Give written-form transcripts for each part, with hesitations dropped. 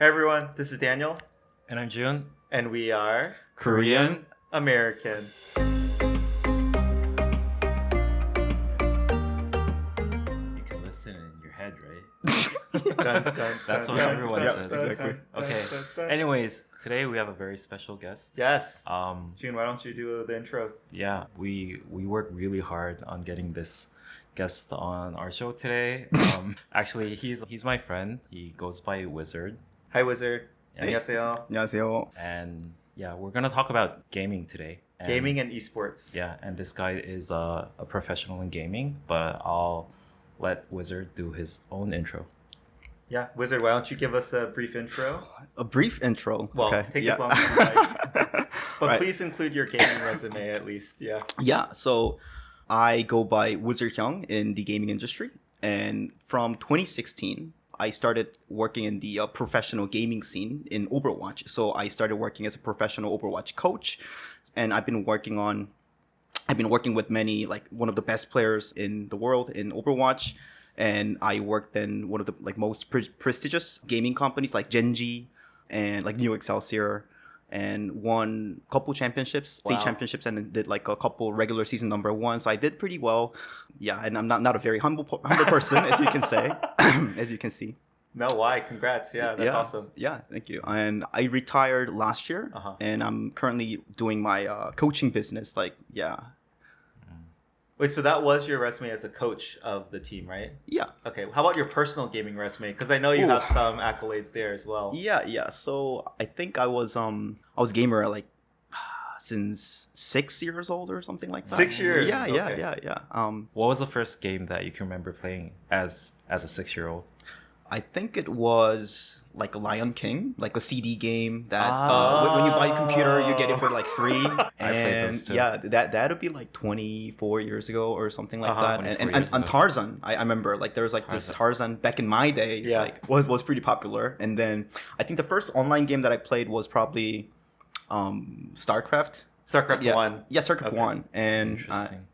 Hey everyone, this is Daniel, And I'm Jun. and we are Korean. American. You can listen in your head, right? Dun, dun, That's dun, what dun, everyone dun, says. dun, Exactly. dun, Okay. dun, dun. Anyways, today we have a very special guest. Yes. Um, June, why don't you do the intro? yeah, we worked really hard on getting this guest on our show today. Actually, he's my friend. He goes by Wizard, Hi, Wizard. Hey. 안녕하세요. 안녕하세요. and yeah, we're gonna talk about gaming today. And, Gaming and esports. Yeah, and this guy is a professional in gaming, but I'll let Wizard do his own intro. Yeah, Wizard, why don't you give us a brief intro? A brief intro. Well, okay. take yeah. as long as you like. But Right. please include your gaming resume at least. Yeah. Yeah, so I go by Wizard Hyeong in the gaming industry. And from 2016, I started working in the professional gaming scene in Overwatch. So I started working as a professional Overwatch coach. And I've been working with many, like one of the best players in the world in Overwatch. And I worked in one of the most prestigious gaming companies like Genji and like New Excelsior, and won a couple championships, state Wow. championships, and then did like a couple regular season number one. So I did pretty well. Yeah, and I'm not a very humble person, as you can say, as you can see. No, why? Congrats. Yeah, that's awesome. Yeah, thank you. And I retired last year, Uh-huh. and I'm currently doing my coaching business. Wait, so that was your resume as a coach of the team, right? Yeah. Okay, how about your personal gaming resume? Because I know you Ooh. have some accolades there as well. Yeah. So I think I was gamer at since 6 years old or something like that. 6 years? Yeah. Okay. What was the first game that you can remember playing as a 6-year-old? I think it was like Lion King, like a CD game that Ah. when you buy a computer, you get it for like free. I played And those too. yeah, that'd be like 24 years ago or something like Uh-huh. that. 24 And years ago. Tarzan, I remember like there was like this Tarzan back in my days, Yeah. like was pretty popular. And then I think the first online game that I played was probably Starcraft. StarCraft Yeah. 1. Yeah, Starcraft Okay. 1. And Interesting.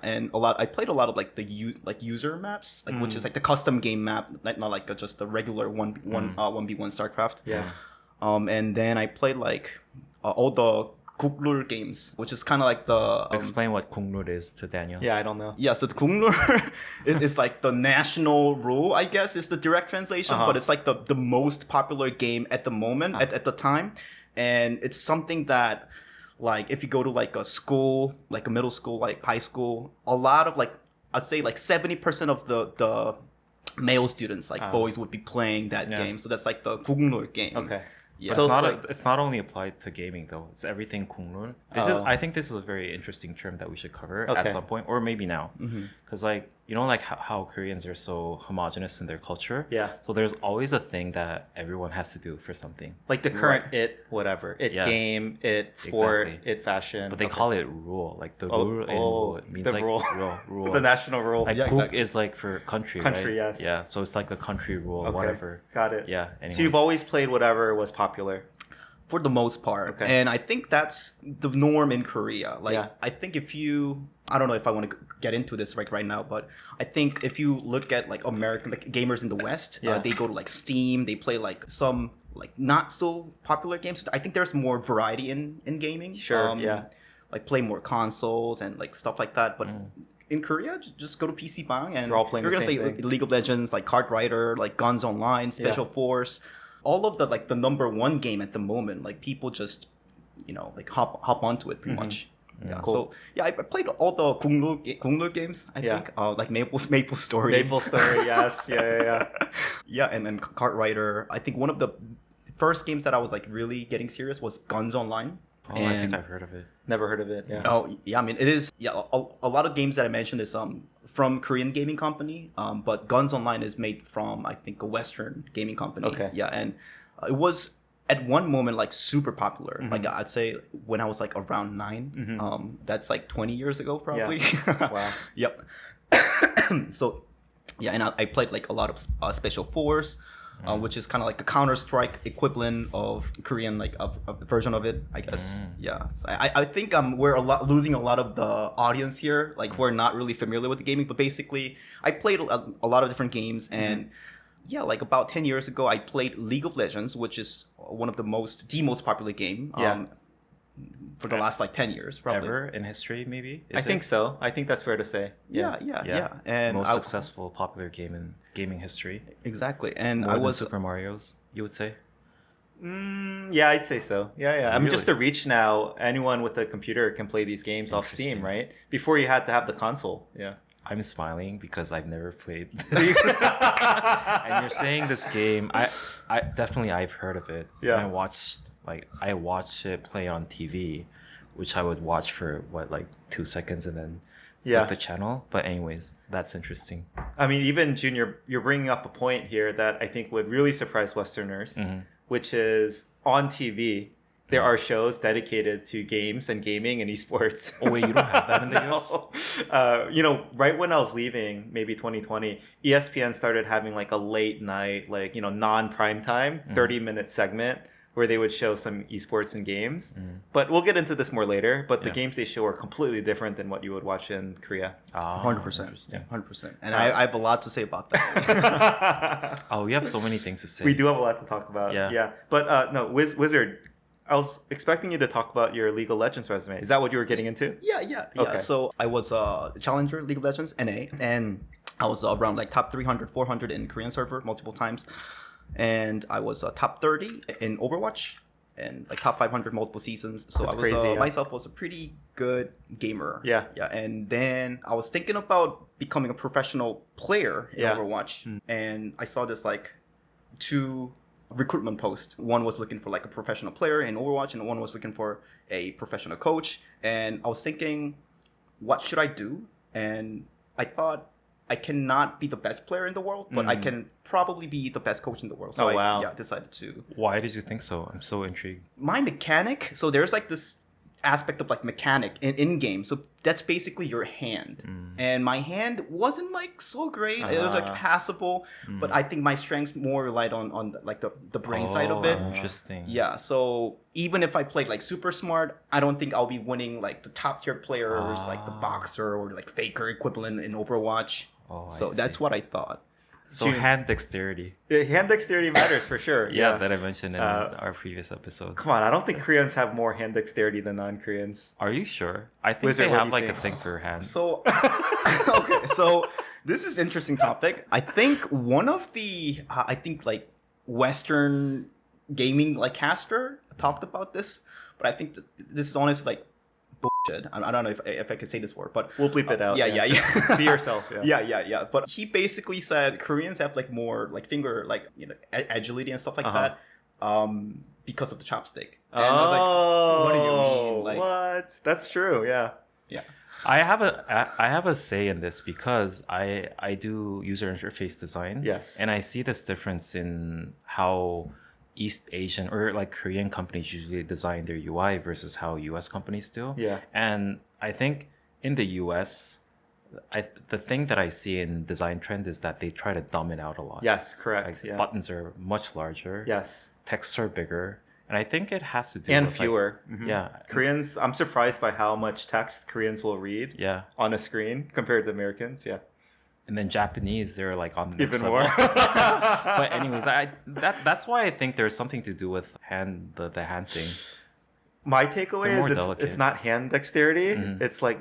and I played a lot of like the user maps, like which is like the custom game map, like not like just the regular 1v1 StarCraft. Yeah. And then I played like all the Googlur games, which is kind of like the Explain what Kungnur is to Daniel. Yeah, I don't know. yeah, so the Googlur is like the national rule, I guess, is the direct translation, Uh-huh. but it's like the most popular game at the moment, at the time. And it's something that, like, if you go to like a school, like a middle school, like high school, a lot of like, I'd say like 70% of the male students, like boys, would be playing that Yeah. game. So that's like the Googlur game. Okay. Yeah. But So it's not only applied to gaming though. It's everything Kungnur. I think this is a very interesting term that we should cover Okay. at some point, or maybe now, because like like how Koreans are so homogenous in their culture. Yeah. So there's always a thing that everyone has to do for something, Like the current whatever. Yeah. Game, sport, Exactly. fashion. but they call it rule. Like the Oh, rule in oh, rule, it means the like rule. rule. the national rule. Like Yeah, Kuk exactly. is like for country, Country, right? yes. Yeah, so it's like the country rule, Okay. whatever. Got it. Yeah. So you've anyways. always played whatever was popular. For the most part. Okay. And I think that's the norm in Korea. Like, Yeah. I think I don't know if I want to get into this right now, but I think if you look at like American like gamers in the West, Yeah. they go to like Steam, they play like some like not so popular games. I think there's more variety in gaming. Sure, yeah. Like play more consoles and like stuff like that. But in Korea, just go to PC Bang and They're all playing you're the gonna same say thing. like, League of Legends, like Card Rider, like Guns Online, Special Force, all of the like the number one game at the moment. Like people just like hop onto it pretty much. Yeah. Cool. So yeah, I played all the Kunglur games. I Yeah. think like Maple Story. Maple Story, yes. Yeah. Yeah, and then Card Rider. I think one of the first games that I was like really getting serious was Guns Online. Oh, I think I've heard of it. Never heard of it. Yeah. Oh yeah, I mean it is. Yeah, a lot of games that I mentioned is from Korean gaming company. But Guns Online is made from I think a Western gaming company. Okay. Yeah, and it was at one moment like super popular. Like I'd say when I was like around 9. That's like 20 years ago probably. Wow. Yep. So yeah, and I played like a lot of Special Force. Which is kind of like a Counter-Strike equivalent of Korean, like of the version of it, I guess. Yeah, so I think we're losing a lot of the audience here, like who are not really familiar with the gaming. But basically, I played a lot of different games, and yeah, like about 10 years ago, I played League of Legends, which is one of the most popular game. Yeah. For the last like 10 years, probably. Ever in history, maybe? I think so. I think that's fair to say. Yeah. And most successful popular game in gaming history. Exactly. And More I than was Super Mario's, you would say? Yeah, I'd say so. Yeah. I mean, just to Really? reach now, anyone with a computer can play these games off Steam, Interesting. right? Before you had to have the console. Yeah. I'm smiling because I've never played this. And you're saying this game, I definitely I've heard of it. Yeah. And I watched it play on TV, which I would watch for 2 seconds and then Yeah. flip the channel. But anyways, that's interesting. I mean, even Junior, you're bringing up a point here that I think would really surprise Westerners, Mm-hmm. which is on TV, there are shows dedicated to games and gaming and esports. Oh wait, you don't have that in the No. US? Right when I was leaving, maybe 2020, ESPN started having like a late night, non-prime time, 30-minute segment where they would show some esports and games. But we'll get into this more later. But the Yeah. games they show are completely different than what you would watch in Korea. 100%. Interesting. 100%. And I have a lot to say about that. Oh, we have so many things to say. We do have a lot to talk about. Yeah. But no, Wizard, I was expecting you to talk about your League of Legends resume. Is that what you were getting into? Yeah. Okay. So I was a challenger League of Legends NA, and I was around like top 300, 400 in Korean server multiple times, and I was top 30 in Overwatch, and like top 500 multiple seasons. So That's I was crazy, yeah. myself was a pretty good gamer. Yeah. And then I was thinking about becoming a professional player in Yeah. Overwatch, and I saw this like two recruitment posts. One was looking for like a professional player in Overwatch, and one was looking for a professional coach. And I was thinking, what should I do? And I thought I cannot be the best player in the world, but I can probably be the best coach in the world. So Oh, wow. I decided to. Why did you think so? I'm so intrigued. My mechanic, so there's like this aspect of like mechanic in game. So that's basically your hand. And my hand wasn't like so great. It was like passable, but I think my strengths more relied on like the brain side of it. Interesting. Yeah, so even if I played like super smart, I don't think I'll be winning like the top tier players like the boxer or like faker equivalent in Overwatch. Oh, I So that's see. what I thought. So June. hand dexterity. Yeah, hand dexterity matters for sure. Yeah, that I mentioned in Uh, our previous episode. Come on, I don't think Koreans have more hand dexterity than non-Koreans. Are you sure? I think Wizard, they what do have you like think? a thing for hands. So okay, so this is interesting topic. I think one of the I think like Western gaming like caster talked about this, but I think this is honestly like bullshit. I don't know if I could say this word, but We'll bleep it out. yeah. Just be yourself. Yeah. yeah. But he basically said Koreans have like more like finger like agility and stuff like that, because of the chopstick. And I was like, what do you mean? Like, what? That's true. Yeah. yeah. I have a say in this because I do user interface design. Yes. And I see this difference in how East Asian or like Korean companies usually design their UI versus how US companies do. Yeah. And I think in the US, the thing that I see in design trend is that they try to dumb it out a lot. Yes. Correct. Like yeah. buttons are much larger. Yes. Texts are bigger. And I think it has to do And with fewer. Like, Mhm. yeah. Koreans. I'm surprised by how much text Koreans will read Yeah. on a screen compared to Americans. Yeah. And then Japanese, they're like on the next Even level. more. But anyways, that's why I think there's something to do with the hand thing. My takeaway They're more is delicate. it's not hand dexterity. Mhm. It's like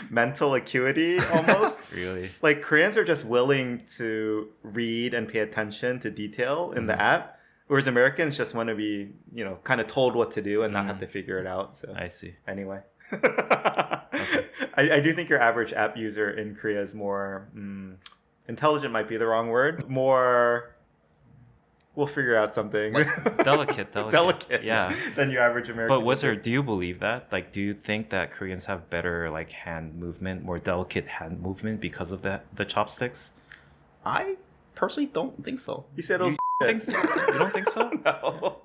mental acuity almost. Really. Like Koreans are just willing to read and pay attention to detail in the app, whereas Americans just want to be, kind of told what to do and not have to figure it out. So I see. anyway, I do think your average app user in Korea is more intelligent. Might be the wrong word. More. We'll figure out something. Delicate. Delicate. Yeah. Than your average American. But Wizard, do you believe that? Like, do you think that Koreans have better like hand movement, more delicate hand movement because of the chopsticks? I personally don't think so. You said it was. You think so? You don't think so? No.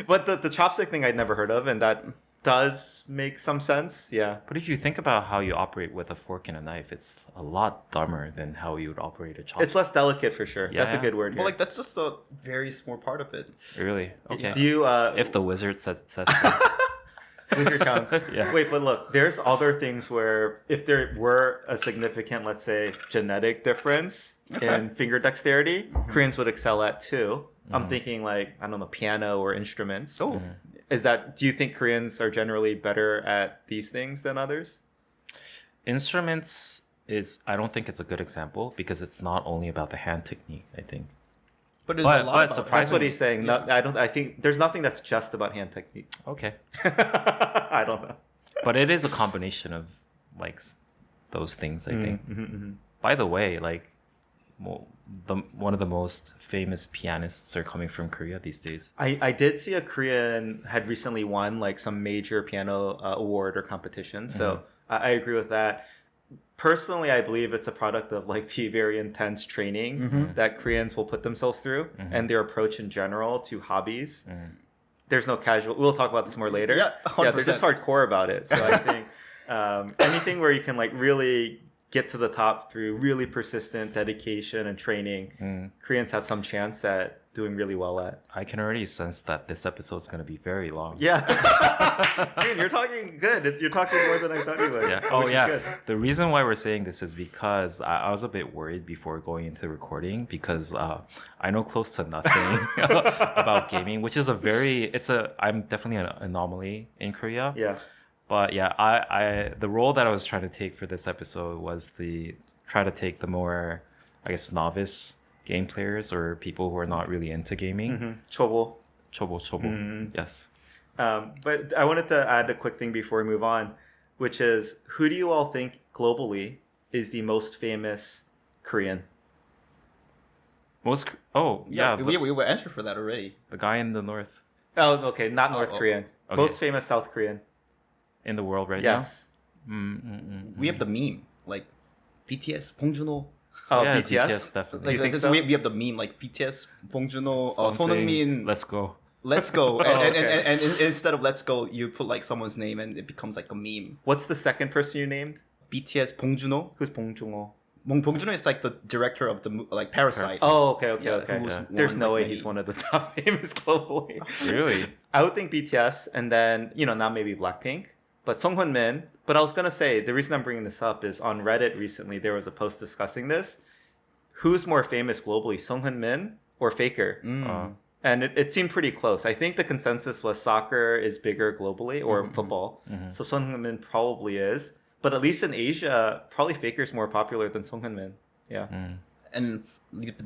But the chopstick thing I'd never heard of, and that does make some sense. Yeah. But if you think about how you operate with a fork and a knife, it's a lot dumber than how you would operate a chopstick. It's less delicate for sure. That's a Yeah. good word here. Well, like that's just a very small part of it. Really? Okay. Do you If the wizard says so. Wizard Chang. Yeah. Wait, but look, there's other things where if there were a significant, let's say, genetic difference in finger dexterity, Koreans would excel at too. I'm thinking like, I don't know, piano or instruments. Oh, Do you think Koreans are generally better at these things than others? Instruments I don't think it's a good example because it's not only about the hand technique, I think. but there's But- a lot but about surprisingly- That's what he's saying. No, I think there's nothing that's just about hand technique. Okay. I don't know. But it is a combination of like those things, I think. By the way, like one of the most famous pianists are coming from Korea these days. I did see a Korean had recently won like some major piano award or competition. So I agree with that. Personally, I believe it's a product of like the very intense training that Koreans will put themselves through and their approach in general to hobbies. There's no casual. We'll talk about this more later. Yeah, 100%. They're just hardcore about it. So I think anything where you can like really get to the top through really persistent dedication and training, Koreans have some chance at doing really well at. I can already sense that this episode is going to be very long. Yeah. Dude, you're talking good. You're talking more than I thought you would. Yeah. Oh, which is yeah. good. The reason why we're saying this is because I was a bit worried before going into the recording because I know close to nothing about gaming, which is I'm definitely an anomaly in Korea. Yeah. But yeah, the role that I was trying to take for this episode was try to take the more, I guess, novice game players or people who are not really into gaming. Chobo. Chobo. Yes. But I wanted to add a quick thing before we move on, which is who do you all think globally is the most famous Korean? Yeah, we were answered for that already. the guy in the north Oh, okay, not North oh. Korean. Okay. Most famous South Korean. in the world right Yes. now. We have the meme like BTS 봉준호. Oh, Yeah, BTS? BTS definitely. You Like think this, so? we have the meme like BTS 봉준호, Something, 손흥민. let's go. Let's go. Oh, And okay. instead of let's go, you put like someone's name and it becomes like a meme. What's the second person you named? BTS 봉준호. Who's Bong Joon-ho? 봉준호 is like the director of the like Parasite. Oh, okay. Yeah, Okay. who's There's won, no like, way many- he's one of the top famous globally. Really? I would think BTS and then, not maybe Blackpink, but Song Min. But I was going to say, the reason I'm bringing this up is on Reddit recently, there was a post discussing this. Who's more famous globally, Song Min or Faker? And it seemed pretty close. I think the consensus was soccer is bigger globally or football. So Song Min probably is. But at least in Asia, probably Faker's more popular than Song Min. Yeah. And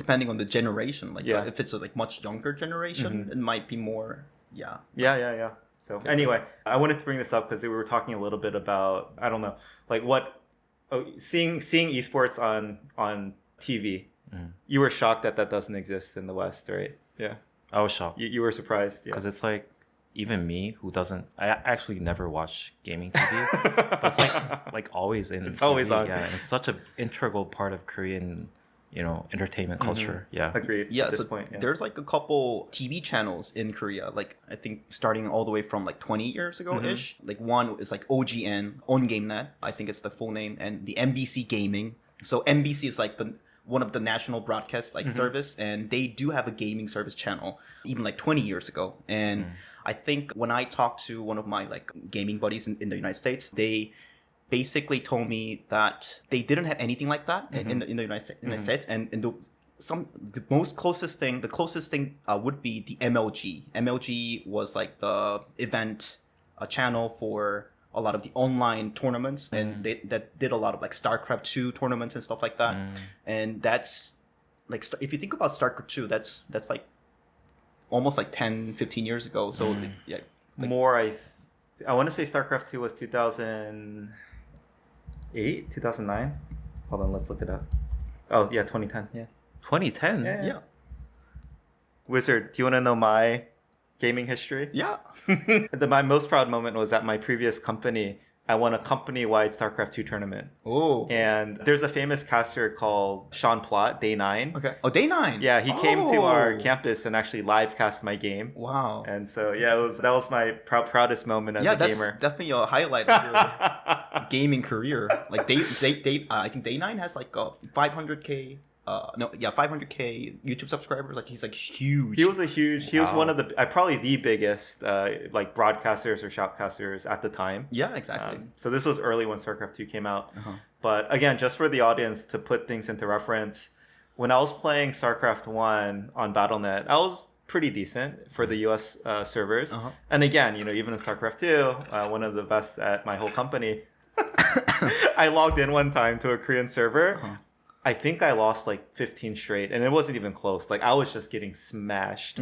depending on the generation, like Yeah. if it's a like much younger generation, it might be more. Yeah. Yeah. So anyway, I wanted to bring this up because we were talking a little bit about, I don't know, like seeing esports on TV. You were shocked that doesn't exist in the West, right? Yeah. I was shocked You were surprised. Yeah. because it's like even me who doesn't. I actually never watch gaming TV, but it's like always in. It's always TV, on. Yeah, and it's such an integral part of Korean, entertainment culture. Yeah. Agreed. Yeah, At this so point, yeah. there's like a couple TV channels in Korea, like I think starting all the way from like 20 years ago ish. Like one is like OGN, On Game Net, I think it's the full name, and the MBC Gaming. So MBC is like one of the national broadcast like service, and they do have a gaming service channel even like 20 years ago. And I think when I talked to one of my like gaming buddies in the United States, they basically told me that they didn't have anything like that in the United States, and the closest thing would be the MLG. MLG was like the event channel for a lot of the online tournaments, and that did a lot of like Starcraft 2 tournaments and stuff like that. And that's like if you think about Starcraft 2, that's like almost like 10-15 years ago. So yeah, More, I want to say StarCraft 2 was 2008, 2009. Hold on, let's look it up. Oh, yeah, 2010. Yeah. 2010. yeah. Wizard, do you want to know my gaming history? Yeah. My most proud moment was at my previous company. I won a company-wide StarCraft 2 tournament. Oh. And there's a famous caster called Sean Plott, Day 9. Okay. Oh, Day 9. Yeah, he came to our Oh. campus and actually live cast my game. Wow. And so, yeah, that was my proudest moment as a that's gamer. definitely a highlight of your gaming career. Like I think Day 9 has like a 500K 500K YouTube subscribers. Like he's like huge. He was Wow. one of the probably the biggest like broadcasters or shoutcasters at the time. Yeah, exactly. So this was early when StarCraft 2 came out. Uh-huh. But again, just for the audience to put things into reference, when I was playing StarCraft 1 on Battle.net, I was pretty decent for the US servers. Uh-huh. And again, even in StarCraft 2, one of the best at my whole company, I logged in one time to a Korean server. Uh-huh. I think I lost like 15 straight, and it wasn't even close. Like I was just getting smashed.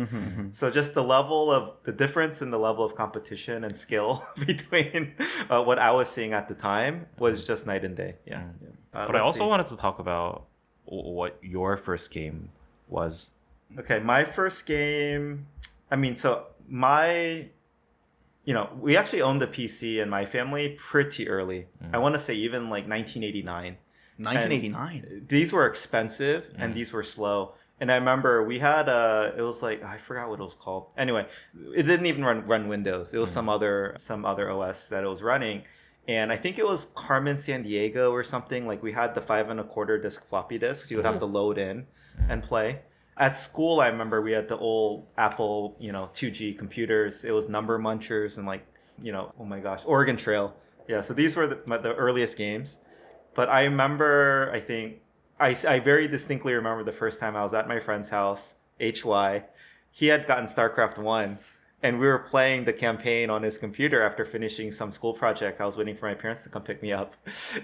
So just the difference in the level of competition and skill between what I was seeing at the time was just night and day. Yeah. But I also wanted to talk about what your first game was. Okay, my first game. I mean, so we actually owned a PC in my family pretty early. I want to say even like 1989. 1989. And these were expensive and these were slow. And I remember we had it was like I forgot what it was called. Anyway, it didn't even run Windows. It was some other OS that it was running. And I think it was Carmen San Diego or something. Like we had the 5 1/4 disc floppy disks. You would have to load in and play. At school, I remember we had the old Apple, 2G computers. It was Number Munchers and like, oh my gosh, Oregon Trail. Yeah, so these were the earliest games. But I remember, I think, I very distinctly remember the first time I was at my friend's house, HY. He had gotten StarCraft 1, and we were playing the campaign on his computer after finishing some school project. I was waiting for my parents to come pick me up.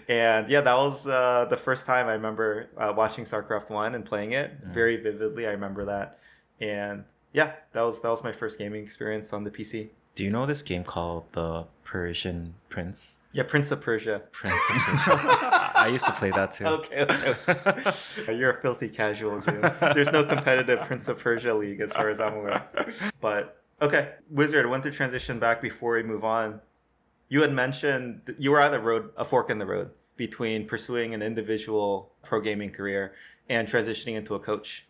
And yeah, that was the first time I remember watching StarCraft 1 and playing it. Very vividly, I remember that. And yeah, that was my first gaming experience on the PC. Do you know this game called The Persian Prince? Yeah, Prince of Persia. Prince of Persia. I used to play that too. Okay. You're a filthy casual, Jun. There's no competitive Prince of Persia league as far as I'm aware. But, okay. Wizard, I want to transition back before we move on. You had mentioned that you were at a fork in the road between pursuing an individual pro gaming career and transitioning into a coach.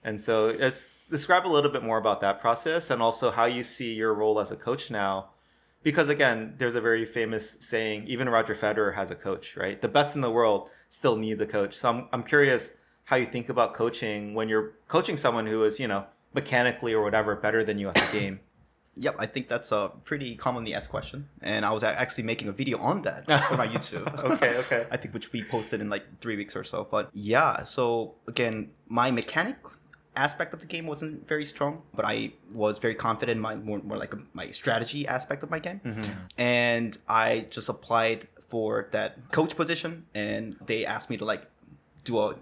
And so let's describe a little bit more about that process and also how you see your role as a coach now. Because again, there's a very famous saying, even Roger Federer has a coach, right? The best in the world still needs a coach. So I'm curious how you think about coaching when you're coaching someone who is, mechanically or whatever better than you at the game. Yep, I think that's a pretty commonly asked question. And I was actually making a video on that for my YouTube. Okay. I think which we posted in like 3 weeks or so. But yeah, so again, my mechanic aspect of the game wasn't very strong, but I was very confident in my more like my strategy aspect of my game. And I just applied for that coach position, and they asked me to like do a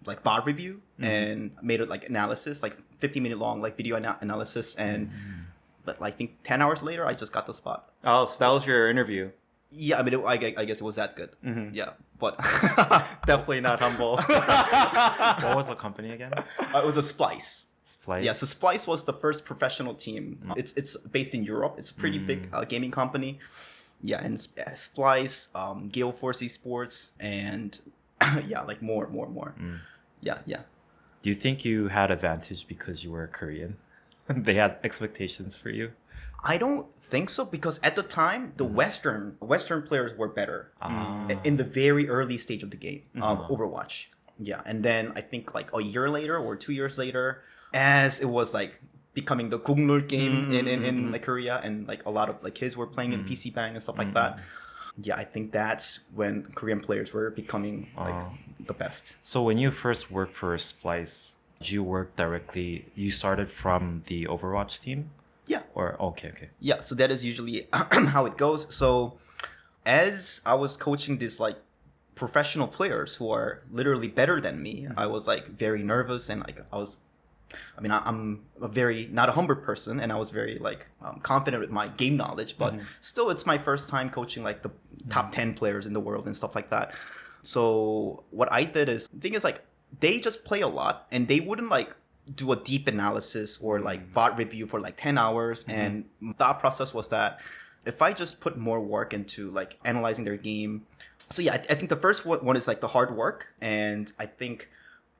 like VOD review and made it like analysis, like 50-minute long like video analysis, and but I think 10 hours later I just got the spot. Oh, so that was your interview. Yeah, I mean, I guess it was that good. Yeah, but Definitely not humble. What was the company again? it was a Splice. Splice? Yeah, so Splice was the first professional team. It's based in Europe. It's a pretty big gaming company. Yeah, and Splice, Gale Force Esports, and yeah, like more. Yeah. Do you think you had advantage because you were Korean? They had expectations for you? I don't think so, because at the time the Western players were better in the very early stage of the game, Overwatch. Yeah, and then I think like a year later or 2 years later, as it was like becoming the Goognul game in like Korea, and like a lot of like kids were playing in PC Bang and stuff like that. Yeah, I think that's when Korean players were becoming like the best. So when you first worked for Splice, did you work directly? You started from the Overwatch team? Yeah. Or okay. Yeah, so that is usually how it goes. So as I was coaching these like professional players who are literally better than me, I was like very nervous, and like I'm a very not a humble person, and I was very like confident with my game knowledge, but still it's my first time coaching like the top 10 players in the world and stuff like that. So what I did is, the thing is like they just play a lot, and they wouldn't like do a deep analysis or like VOD review for like 10 hours. And the thought process was that if I just put more work into like analyzing their game. So yeah, I think the first one is like the hard work. And I think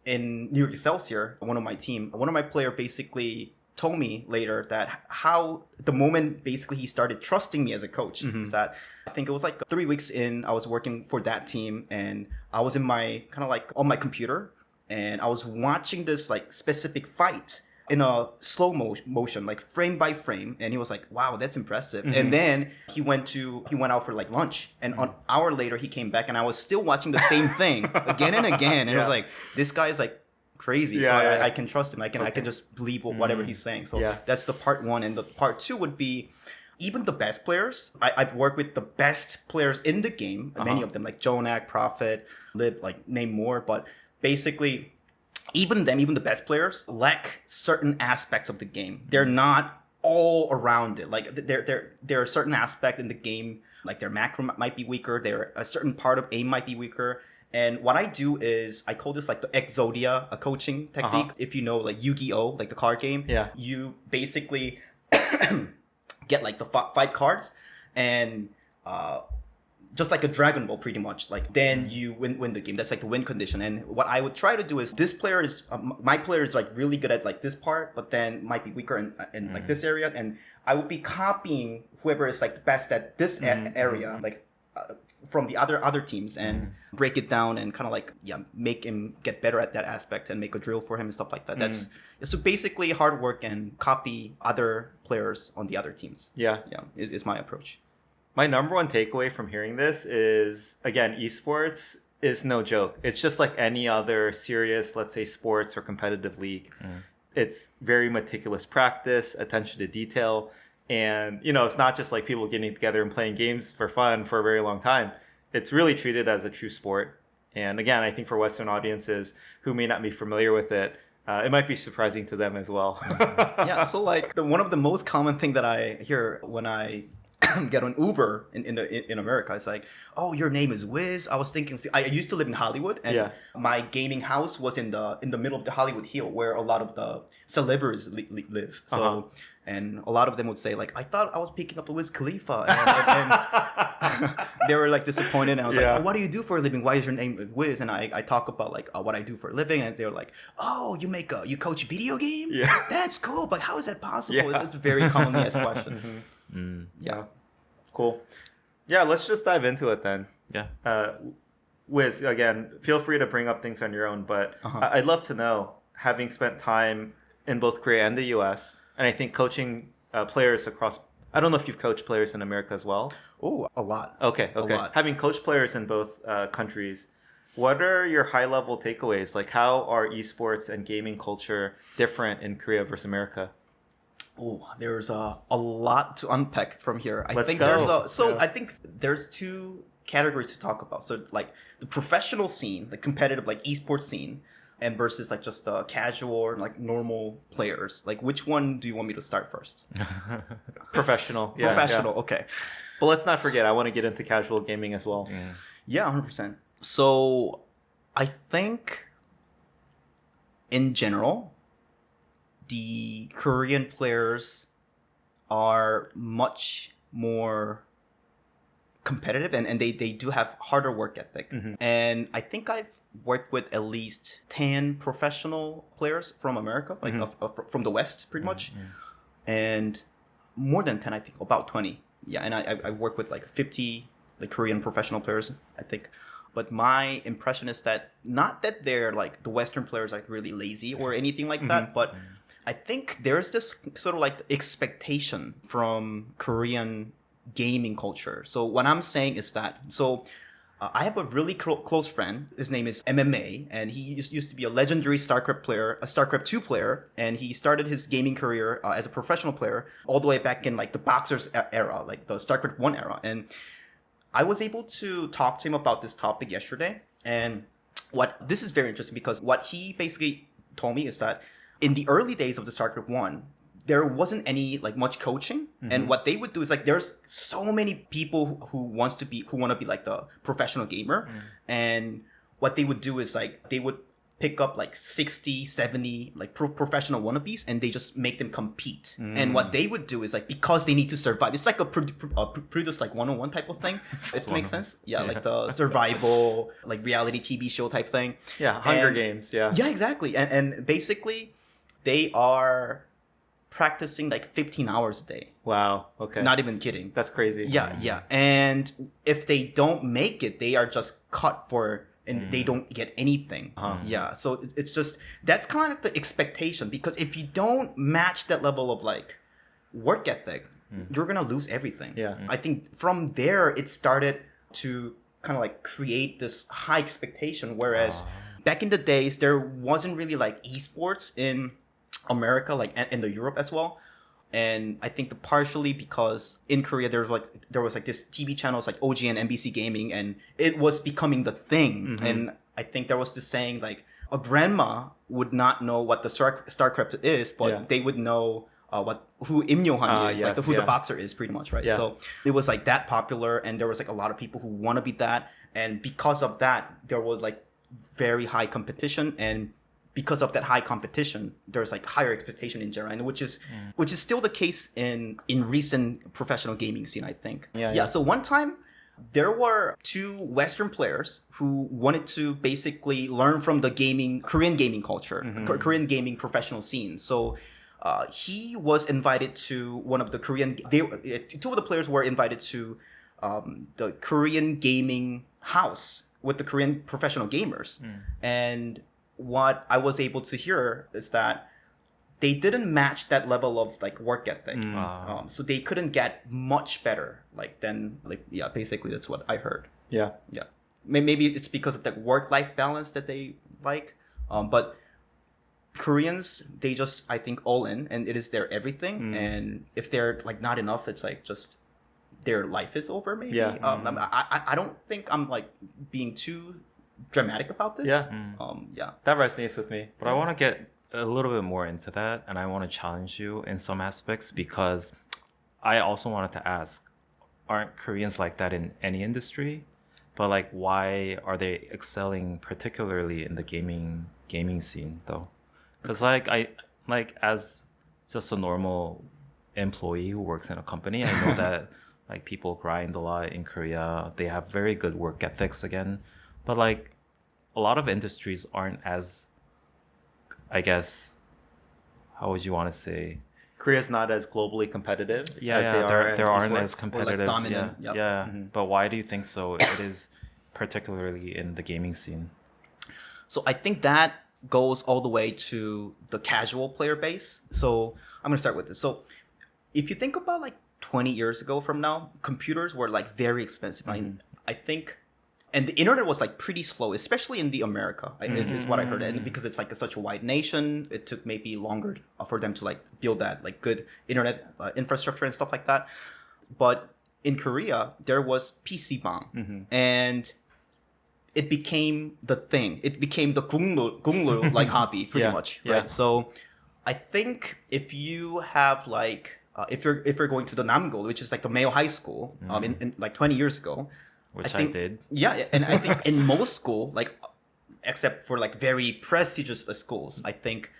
in New York Excelsior, one of my player basically told me later that how the moment basically he started trusting me as a coach is that I think it was like 3 weeks in, I was working for that team, and I was in my kind of like on my computer, and I was watching this like specific fight in a slow motion, like frame by frame, and he was like, "Wow, that's impressive." And then he went out for like lunch, and an hour later he came back, and I was still watching the same thing again and again, and I was like, "This guy is like crazy." So I can trust him. I can just believe whatever he's saying. So that's the part one, and the part two would be even the best players. I've worked with the best players in the game, many of them like Jonak, Prophet, Lib, like name more, but basically. Even the best players lack certain aspects of the game. They're not all around it. Like there are certain aspects in the game, like their macro might be weaker. A certain part of aim might be weaker. And what I do is I call this like the Exodia, a coaching technique. If you know like Yu-Gi-Oh, like the card game, you basically get like the 5 cards and just like a Dragon Ball, pretty much. Like then you win the game. That's like the win condition. And what I would try to do is my player is like really good at like this part, but then might be weaker in like this area. And I would be copying whoever is like the best at this area, like from the other teams, and break it down and kind of like make him get better at that aspect and make a drill for him and stuff like that. That's so basically hard work and copy other players on the other teams. Is my approach. My number one takeaway from hearing this is, again, esports is no joke. It's just like any other serious, let's say, sports or competitive league. It's very meticulous practice, attention to detail. And, it's not just like people getting together and playing games for fun for a very long time. It's really treated as a true sport. And again, I think for Western audiences who may not be familiar with it, it might be surprising to them as well. So like one of the most common thing that I hear when I get on Uber in America, it's like, "Oh, your name is Wiz." I was thinking, I used to live in Hollywood, and my gaming house was in the middle of the Hollywood Hill, where a lot of the celebrities live. So, and a lot of them would say like, "I thought I was picking up the Wiz Khalifa," and they were like disappointed. And I was like, "Oh, what do you do for a living? Why is your name Wiz?" And I talk about like what I do for a living, and they were like, "Oh, you coach video game? That's cool, but how is that possible?" It's a very commonly asked question. Cool. Let's just dive into it then. Wiz, again, feel free to bring up things on your own, but I'd love to know, having spent time in both Korea and the US, and I think coaching players across, I don't know if you've coached players in America as well. Oh, a lot. Okay. A lot. Having coached players in both countries, what are your high-level takeaways? Like, how are esports and gaming culture different in Korea versus America? Oh, there's a lot to unpack from here. Let's go. I think there's 2 categories to talk about. So like the professional scene, the competitive like esports scene, and versus like just the casual or like normal players. Like which one do you want me to start first? Professional. Professional. Okay. But let's not forget, I want to get into casual gaming as well. 100%. So I think in general, the Korean players are much more competitive, and they do have harder work ethic. And I think I've worked with at least 10 professional players from America, like from the West, pretty much. And more than 10, I think, about 20. And I work with like 50 like Korean professional players, I think. But my impression is that not that they're like the Western players like really lazy or anything like that, but I think there's this sort of like expectation from Korean gaming culture. So what I'm saying is that, I have a really close friend. His name is MMA, and he used to be a legendary Starcraft player, a Starcraft 2 player, and he started his gaming career as a professional player all the way back in like the Boxers era, like the Starcraft 1 era. And I was able to talk to him about this topic yesterday, and this is very interesting because what he basically told me is that in the early days of the StarCraft 1, there wasn't any like much coaching, and what they would do is like there's so many people who want to be like the professional gamer, and what they would do is like they would pick up like 60, 70 like professional wannabes, and they just make them compete. And what they would do is like, because they need to survive, it's like a produce like 101 type of thing. It makes sense. Like the survival like reality TV show type thing. Hunger Games. Yeah, exactly. And basically they are practicing like 15 hours a day. Wow. Okay. Not even kidding. That's crazy. Yeah. And if they don't make it, they are just cut for and they don't get anything. Yeah, so it's just that's kind of the expectation, because if you don't match that level of like work ethic, you're gonna lose everything. Yeah. I think from there it started to kind of like create this high expectation, whereas back in the days there wasn't really like esports in America, like and in the Europe as well. And I think partially because in Korea there was like this TV channels like OG and NBC Gaming, and it was becoming the thing. And I think there was this saying like a grandma would not know what the Starcraft is, but they would know who Im Yo-han is, like who the boxer is, pretty much, right? So it was like that popular, and there was like a lot of people who want to be that, and because of that there was like very high competition, and because of that high competition, there's like higher expectation in general, and which is still the case in recent professional gaming scene, I think. So one time there were two Western players who wanted to basically learn from the Korean gaming culture, Korean gaming professional scene. So he was invited to one of the two of the players were invited to the Korean gaming house with the Korean professional gamers. And what I was able to hear is that they didn't match that level of like work ethic. So they couldn't get much better basically that's what I heard. Maybe it's because of that work-life balance that they like, but Koreans, they just, I think, all in, and it is their everything. And if they're like not enough, it's like just their life is over, maybe. I don't think I'm like being too dramatic about this. That resonates with me. But I want to get a little bit more into that, and I want to challenge you in some aspects, because I also wanted to ask, aren't Koreans like that in any industry? But like, why are they excelling particularly in the gaming scene though? Because as just a normal employee who works in a company, I know that like people grind a lot in Korea. They have very good work ethics again, but like a lot of industries aren't as, I guess, how would you want to say? Korea's not as globally competitive as they are. There aren't esports. as competitive. Or like dominant. But why do you think so? It is particularly in the gaming scene. So I think that goes all the way to the casual player base. So I'm going to start with this. So if you think about like 20 years ago from now, computers were like very expensive. I think, and the internet was like pretty slow, especially in the America, is what I heard. And because it's like such a wide nation, it took maybe longer for them to like build that like good internet infrastructure and stuff like that. But in Korea, there was PC bang, and it became the thing. It became the gunglu like hobby, pretty much, right? So I think if you have like if you're going to the Namgol, which is like the male high school, in like 20 years ago, which I did. Yeah, and I think in most school, like except for like very prestigious schools, I think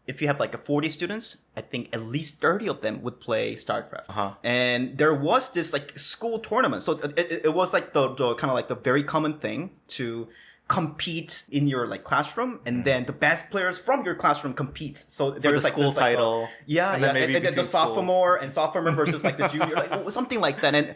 if you have like 40 students, I think at least 30 of them would play StarCraft. And there was this like school tournament. So it was like the kind of like the very common thing to compete in your like classroom, and then the best players from your classroom compete. So there's like school this, like, title. And then the sophomore and sophomore versus like the junior, like something like that. And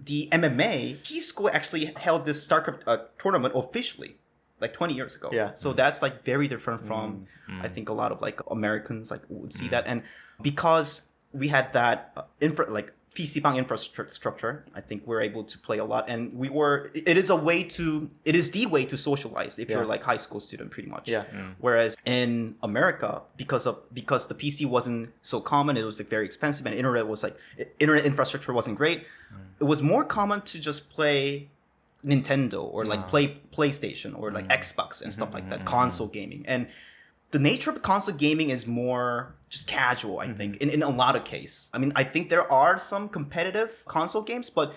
the MMA, KeSPA actually held this StarCraft tournament officially like 20 years ago. So that's like very different from I think a lot of like Americans like would see that. And because we had that PC Bang infrastructure, I think we're able to play a lot, and it is the way to socialize if you're like high school student, pretty much. Whereas in America, because the PC wasn't so common, it was like very expensive, and internet infrastructure wasn't great. It was more common to just play Nintendo or like play PlayStation or like Xbox and stuff like that, console gaming. And the nature of console gaming is more just casual, I think, in a lot of cases. I mean, I think there are some competitive console games, but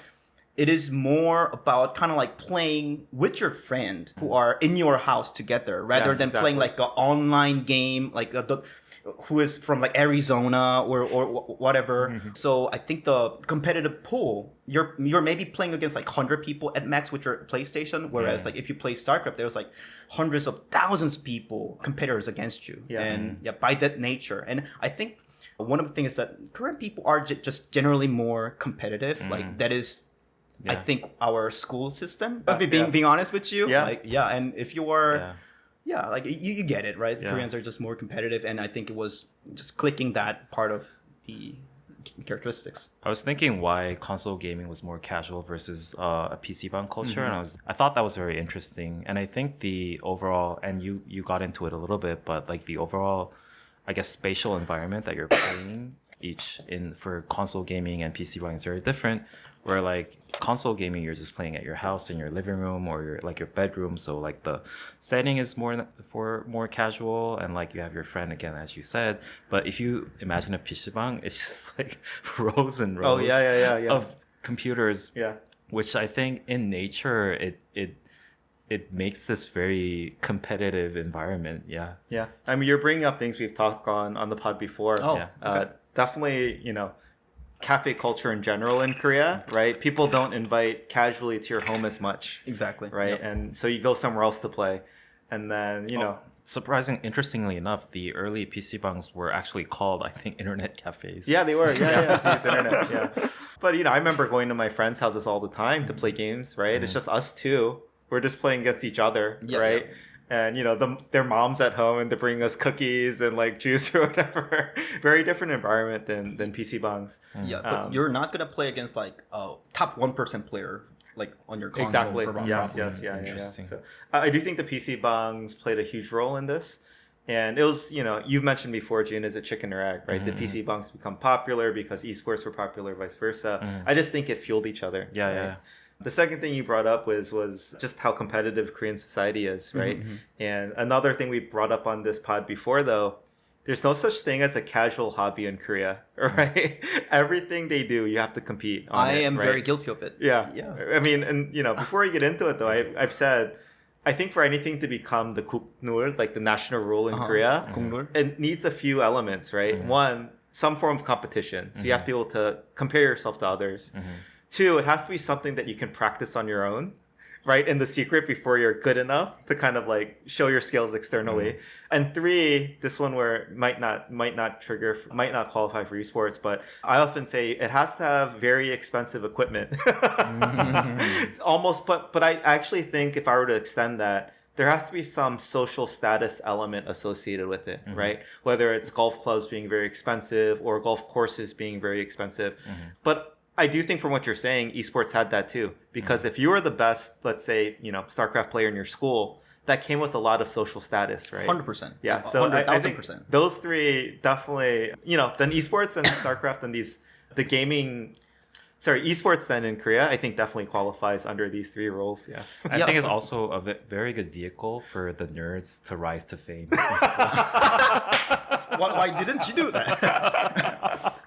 it is more about kind of like playing with your friend who are in your house together rather than playing like an online game, like who is from like Arizona or whatever. So I think the competitive pool, you're maybe playing against like 100 people at max with your PlayStation, whereas like if you play StarCraft, there's like hundreds of thousands of people, competitors against you. And by that nature. And I think one of the things is that Korean people are just generally more competitive. Like that is I Yeah. think our school system. Yeah. Being honest with you, Yeah. and if you are. Yeah. Yeah, like you get it, right? Yeah. Koreans are just more competitive, and I think it was just clicking that part of the characteristics. I was thinking why console gaming was more casual versus a PC bound culture, Mm-hmm. and I thought that was very interesting. And I think the overall, and you got into it a little bit, but like the overall, I guess, spatial environment that you're playing each in for console gaming and PC bound is very different. Where like console gaming, you're just playing at your house in your living room or your bedroom, so like the setting is more casual, and like you have your friend again, as you said. But if you imagine a PC방, it's just like rows and rows yeah. of computers, Yeah. which I think in nature it makes this very competitive environment. Yeah. Yeah. I mean, you're bringing up things we've talked on the pod before. Oh, Yeah. okay. Definitely, cafe culture in general in Korea, right? People don't invite casually to your home as much, Exactly. right? Yep. And so you go somewhere else to play. And then, Interestingly enough, the early PC bangs were actually called, I think, internet cafes. yeah, they were. Yeah. They use internet, yeah. But, I remember going to my friends' houses all the time to play games, right? It's just us two. We're just playing against each other, Yeah, right? yeah. And, their mom's at home and they're bringing us cookies and like juice or whatever. Very different environment than PC bangs. Yeah, but you're not gonna play against like a top 1% player like on your console. Exactly. for round Yes, robin. yeah. Interesting. So I do think the PC bangs played a huge role in this. And it was, you've mentioned before, Jun, is a chicken or egg, right? The PC bangs become popular because esports were popular, vice versa. I just think it fueled each other. Yeah, right? yeah. The second thing you brought up was just how competitive Korean society is, right? And another thing we brought up on this pod before, though, there's no such thing as a casual hobby in Korea, right? Everything they do, you have to compete on I it, am right? very guilty of it. Yeah. Yeah. I mean, and before you get into it though, I've said, I think for anything to become the kuknul, like the national rule in Korea, 국룰? it needs a few elements, right? One, some form of competition. So you have to be able to compare yourself to others. Two, it has to be something that you can practice on your own, right? In the secret before you're good enough to kind of like show your skills externally. And three, this one where it might not qualify for esports, but I often say it has to have very expensive equipment. Almost, but I actually think if I were to extend that, there has to be some social status element associated with it, right? Whether it's golf clubs being very expensive or golf courses being very expensive. But I do think from what you're saying, esports had that too. Because if you were the best, let's say, Starcraft player in your school, that came with a lot of social status, right? 100%. Yeah, so I think 100,000%. those three definitely, then esports and Starcraft and esports then in Korea, I think definitely qualifies under these three roles. Yeah. I Yeah. think it's also a very good vehicle for the nerds to rise to fame. Why didn't you do that?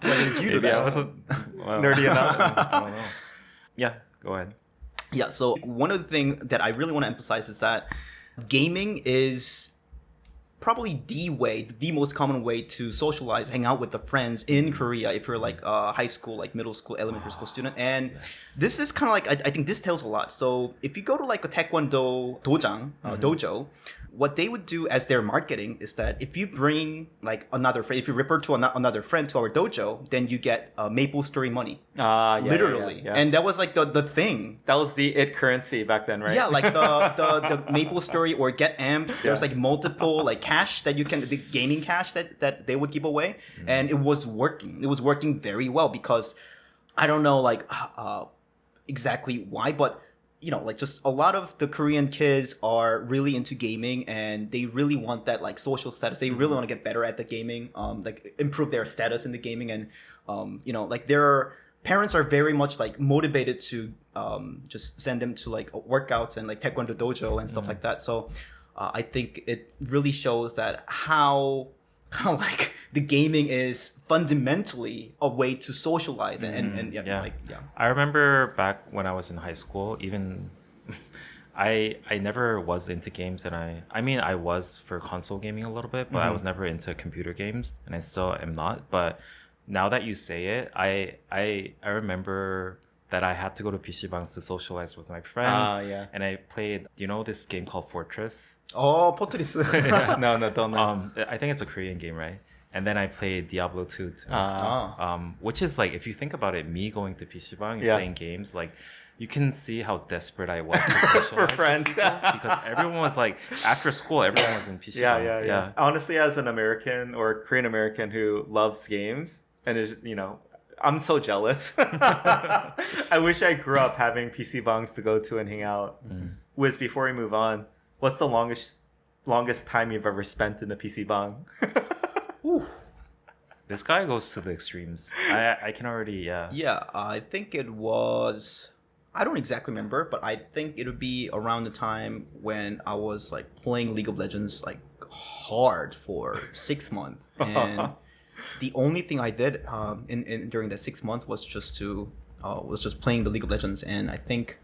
Why didn't you do Maybe that? I wasn't Nerdy enough. I don't know. Yeah, go ahead. Yeah, so one of the things that I really want to emphasize is that gaming is probably the most common way to socialize, hang out with the friends in Korea if you're like a high school, like middle school, elementary school student. And this is kind of like, I think this tells a lot. So if you go to like a taekwondo dojang, dojo, what they would do as their marketing is that if you bring like another friend, if you refer to another friend to our dojo, then you get Maple Story money. Literally. Yeah. And that was like the thing. That was the it currency back then, right? Yeah, like the Maple Story or Get Amped. There's like multiple like cash that you can, the gaming cash that they would give away, and it was working. It was working very well because I don't know like exactly why, but like just a lot of the Korean kids are really into gaming and they really want that like social status. They really want to get better at the gaming, like improve their status in the gaming, and like their parents are very much like motivated to just send them to like workouts and like taekwondo dojo and stuff like that. So I think it really shows that how kind of like the gaming is fundamentally a way to socialize and Yeah. like I remember back when I was in high school, even I never was into games, and I mean I was for console gaming a little bit, but I was never into computer games, and I still am not. But now that you say it, I remember that I had to go to PC bangs to socialize with my friends. Yeah. And I played, this game called Fortress? oh 포트리스 No, don't know. I think it's a Korean game, right? And then I played Diablo 2 too. Ah. Which is like, if you think about it, me going to PC bang and Yeah. playing games, like you can see how desperate I was to socialize For with friends. people, because everyone was like, after school, everyone was in PC Yeah. Honestly, as an American or Korean American who loves games and is, I'm so jealous. I wish I grew up having PC bongs to go to and hang out. Wiz, before we move on, what's the longest time you've ever spent in a PC bong? This guy goes to the extremes. I can already, Yeah, I think it was. I don't exactly remember, but I think it would be around the time when I was like playing League of Legends like hard for 6 months, and the only thing I did in during that 6 months was just playing the League of Legends, and I think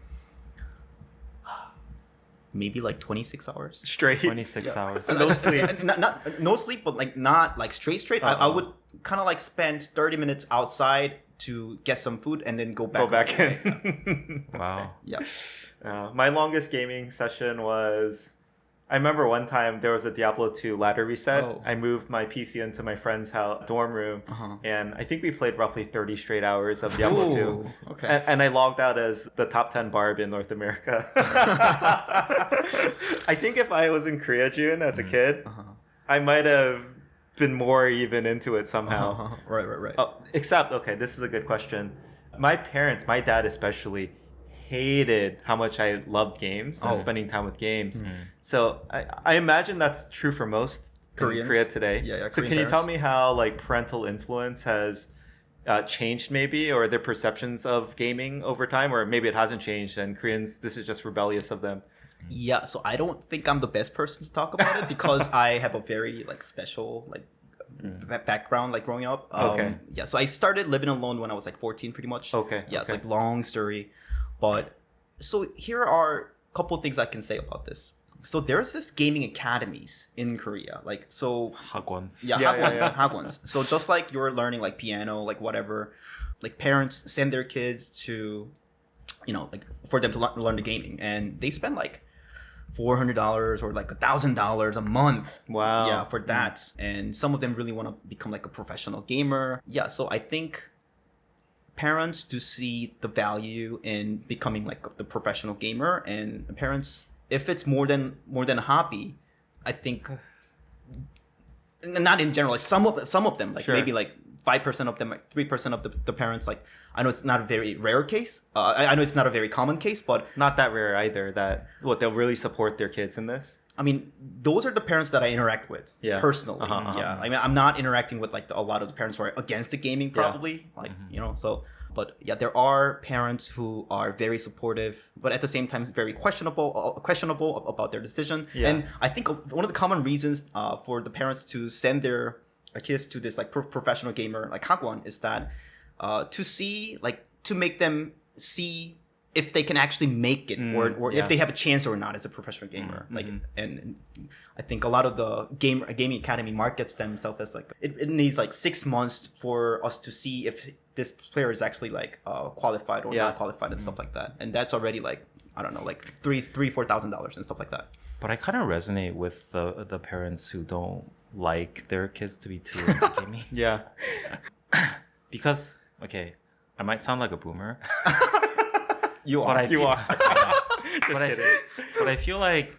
maybe like 26 hours. Straight. 26 hours. No sleep. Not no sleep, but like not like straight. I would kind of like spend 30 minutes outside to get some food and then go back in. Wow. Yeah. My longest gaming session was, I remember one time there was a Diablo 2 ladder reset. Oh. I moved my PC into my friend's house dorm room, and I think we played roughly 30 straight hours of Diablo 2. Ooh, okay. And I logged out as the top 10 barb in North America. I think if I was in Korea, June, as a kid, I might have been more even into it somehow. Right. Except, okay, this is a good question. My parents, my dad especially, hated how much I loved games and spending time with games. So I imagine that's true for most Koreans. in Korea today. Yeah, so Korean can you tell parents. me how like parental influence has changed maybe, or their perceptions of gaming over time, or maybe it hasn't changed and Koreans, this is just rebellious of them? Yeah, so I don't think I'm the best person to talk about it because I have a very like special like background like growing up. Okay. Yeah, so I started living alone when I was like 14 pretty much. Okay. Yeah, it's like long story. But so here are a couple of things I can say about this. So there's this gaming academies in Korea. Like so Hagwons. yeah, Yeah. hagwons. So just like you're learning like piano, like whatever, like parents send their kids to, like for them to learn the gaming, and they spend like $400 or like $1,000 a month. Wow. Yeah, for that. And some of them really want to become like a professional gamer. Yeah, so I think parents do see the value in becoming like the professional gamer, and parents, if it's more than a hobby, I think not in general, like some of them, like Sure. maybe like 5% of them, like 3% of the parents, like I know it's not a very rare case. I know it's not a very common case, but Not that rare either that they'll really support their kids in this. I mean, those are the parents that I interact with personally. Yeah, I mean, I'm not interacting with like a lot of the parents who are against the gaming, probably, like so. But yeah, there are parents who are very supportive, but at the same time, very questionable about their decision. Yeah. And I think one of the common reasons for the parents to send their kids to this like professional gamer like Hagwon is that to make them see if they can actually make it or if they have a chance or not as a professional gamer. Like and I think a lot of the gaming academy markets themselves as like it needs like 6 months for us to see if this player is actually like qualified or not qualified and stuff like that. And that's already like I don't know, like $4,000 and stuff like that. But I kind of resonate with the parents who don't like their kids to be too into gaming. Yeah. Because, okay, I might sound like a boomer. You But are. I feel, Just kidding. but I feel like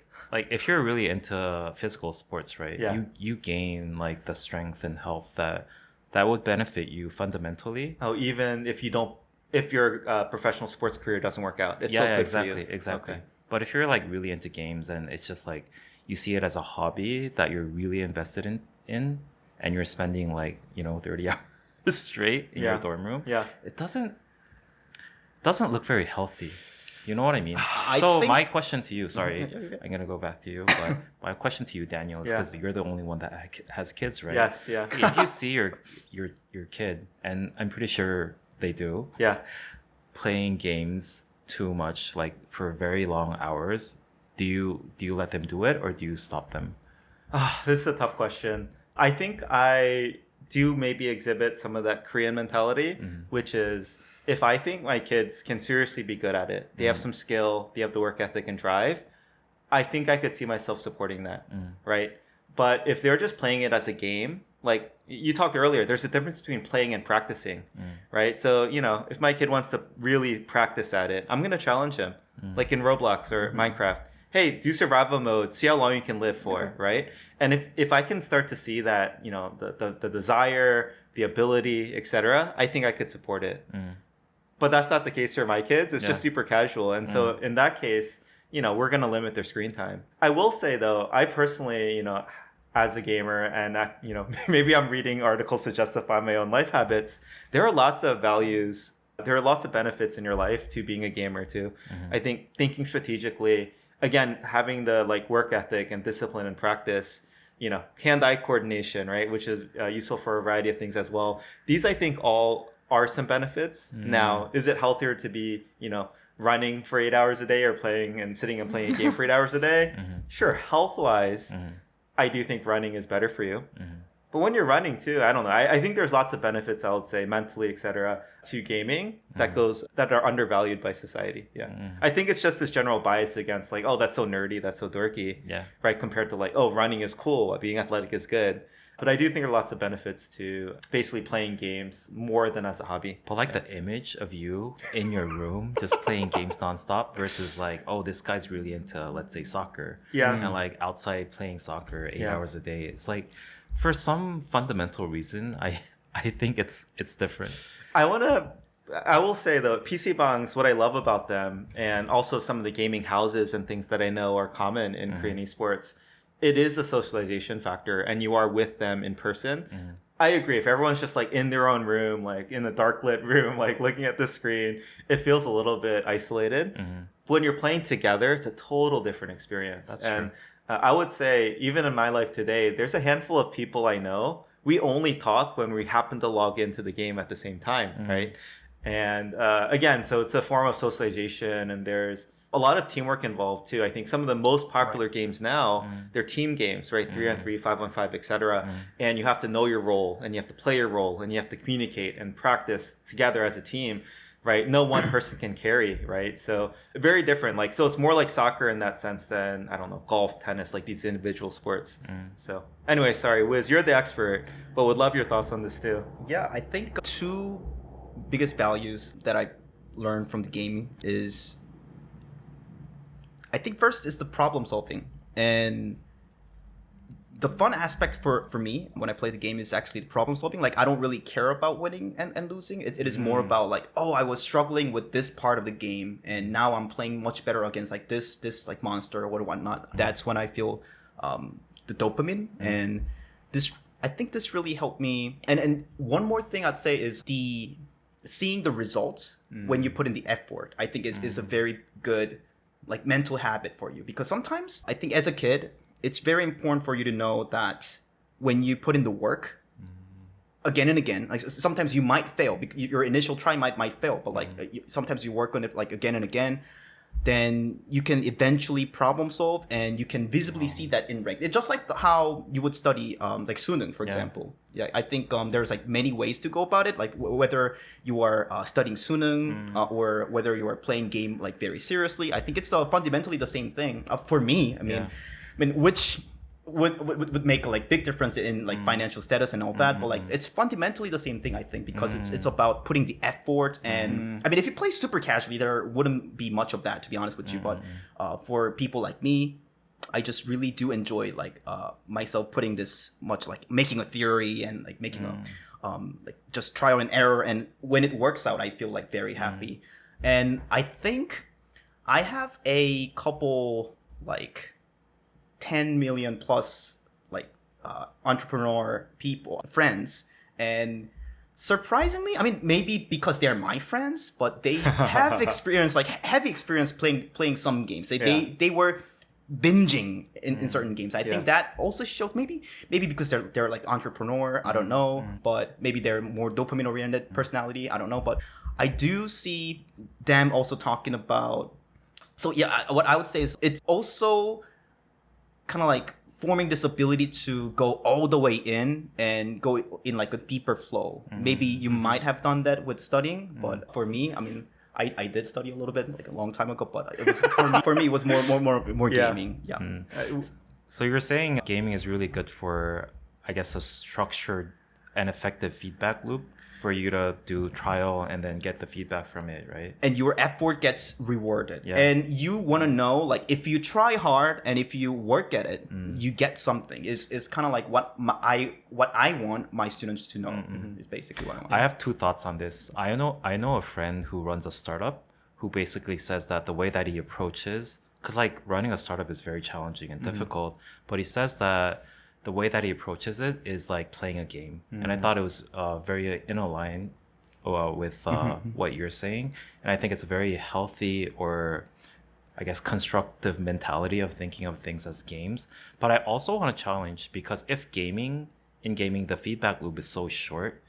if you're really into physical sports, right? Yeah. You gain like the strength and health that would benefit you fundamentally. Oh, even if your professional sports career doesn't work out, it's still good for you. Exactly. Okay. But if you're like really into games and it's just like you see it as a hobby that you're really invested in and you're spending like 30 hours straight in your dorm room, Yeah. it doesn't look very healthy. You know what I mean? I So think- my question to you, sorry, Yeah, you're good. I'm gonna go back to you, but my question to you, Daniel, is because you're the only one that has kids, right? Yes, yeah. If you see your kid, and I'm pretty sure they do, Yeah. playing games too much, like for very long hours, do you let them do it or do you stop them? This is a tough question. I think I do maybe exhibit some of that Korean mentality, which is if I think my kids can seriously be good at it, they have some skill, they have the work ethic and drive, I think I could see myself supporting that, right? But if they're just playing it as a game like you talked earlier, there's a difference between playing and practicing, right? So, you know, if my kid wants to really practice at it, I'm going to challenge him, like in Roblox or Minecraft. Hey, do survival mode, see how long you can live for, right? And if I can start to see that, you know, the desire, the ability, etc., I think I could support it. But that's not the case for my kids. It's just super casual. And so in that case, you know, we're going to limit their screen time. I will say, though, I personally, you know, as a gamer, and you know, maybe I'm reading articles to justify my own life habits, there are lots of values, there are lots of benefits in your life to being a gamer too. I think thinking strategically, again, having the like work ethic and discipline and practice, you know, hand-eye coordination, right, which is useful for a variety of things as well. These, I think, all are some benefits. Now, is it healthier to be, you know, running for 8 hours a day or playing and sitting and playing a game for 8 hours a day? Sure, health-wise, I do think running is better for you. But when you're running too, I don't know. I think there's lots of benefits, I would say, mentally, etc., to gaming that are undervalued by society. Yeah. I think it's just this general bias against like, oh, that's so nerdy, that's so dorky. Yeah. Right, compared to like, oh, running is cool, being athletic is good. But I do think there are lots of benefits to basically playing games more than as a hobby. But like the image of you in your room just playing games nonstop versus like, oh, this guy's really into, let's say, soccer. Yeah. And like outside playing soccer 8 hours a day. It's like, for some fundamental reason, I think it's different. I will say though, PC Bangs, what I love about them, and also some of the gaming houses and things that I know are common in Korean esports, it is a socialization factor, and you are with them in person. I agree. If everyone's just like in their own room, like in a dark lit room, like looking at the screen, it feels a little bit isolated. When you're playing together, it's a total different experience. That's true. I would say, even in my life today, there's a handful of people I know. We only talk when we happen to log into the game at the same time, right? And again, so it's a form of socialization, and there's a lot of teamwork involved too. I think some of the most popular games now, they're team games, right? 3-on-3, 5-on-5, etc. And you have to know your role, and you have to play your role, and you have to communicate and practice together as a team, right? No one person can carry, right? So very different. Like, so it's more like soccer in that sense than, I don't know, golf, tennis, like these individual sports. So anyway, sorry, Wiz, you're the expert, but would love your thoughts on this too. Yeah, I think two biggest values that I learned from the game is, I think first is the problem solving. And the fun aspect for me when I play the game is actually the problem solving. Like, I don't really care about winning and losing. It is more about like, oh, I was struggling with this part of the game, and now I'm playing much better against like this like monster or whatnot. That's when I feel the dopamine. And this, I think this really helped me. And one more thing I'd say is seeing the results when you put in the effort, I think is a very good like mental habit for you. Because sometimes I think as a kid, it's very important for you to know that when you put in the work again and again, like sometimes you might fail, because your initial try might fail, but like sometimes you work on it like again and again, then you can eventually problem solve, and you can visibly see that in rank. It's just like how you would study like Sunan, for example. Yeah, I think there's like many ways to go about it, like whether you are studying Sunan or whether you are playing game like very seriously. I think it's fundamentally the same thing. For me, I mean, which would make a like big difference in like financial status and all that, but like it's fundamentally the same thing, I think, because it's about putting the effort. And I mean, if you play super casually, there wouldn't be much of that, to be honest with you. But for people like me, I just really do enjoy like myself putting this much, like making a theory and like making a like just trial and error, and when it works out, I feel like very happy. And I think I have a couple like 10 million plus like entrepreneur people, friends, and surprisingly, I mean, maybe because they're my friends, but they have experience, like heavy experience playing some games. They were binging in certain games. I think that also shows maybe because they're like entrepreneur, I don't know, but maybe they're more dopamine oriented personality, I don't know. But I do see them also talking about, so yeah, what I would say is it's also kind of like forming this ability to go all the way in and go in like a deeper flow. Maybe you might have done that with studying, but for me, I mean, I did study a little bit like a long time ago, but it was for me it was more gaming. Yeah. So you're saying gaming is really good for I guess, a structured and effective feedback loop for you to do trial and then get the feedback from it, right? And your effort gets rewarded. Yeah. And you want to know, like, if you try hard and if you work at it, you get something. It's kind of like what I want my students to know. Is basically what I want. I have two thoughts on this. I know a friend who runs a startup who basically says that the way that he approaches, because like running a startup is very challenging and difficult, but he says that the way that he approaches it is like playing a game. And I thought it was very in line with what you're saying. And I think it's a very healthy, or I guess constructive mentality of thinking of things as games. But I also want to challenge, because if in gaming, the feedback loop is so short,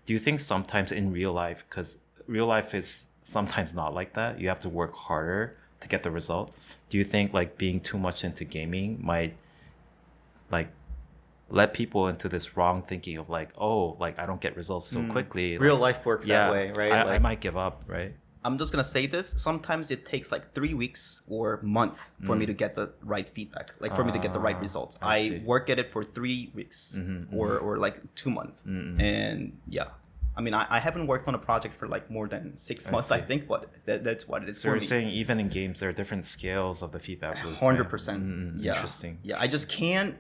do you think sometimes in real life, because real life is sometimes not like that, you have to work harder to get the result. Do you think like being too much into gaming might like let people into this wrong thinking of like, oh, like I don't get results so quickly. Real like, life works that way, right? I might give up, right? I'm just gonna say this. Sometimes it takes like 3 weeks or month for me to get the right feedback, like for me to get the right results. I see. I work at it for 3 weeks or like 2 months, and yeah. I mean, I haven't worked on a project for like more than 6 months, I think, but that's what it is So for you're me. saying even in games there are different scales of the feedback loop. 100%. Yeah. Interesting. Yeah, I just can't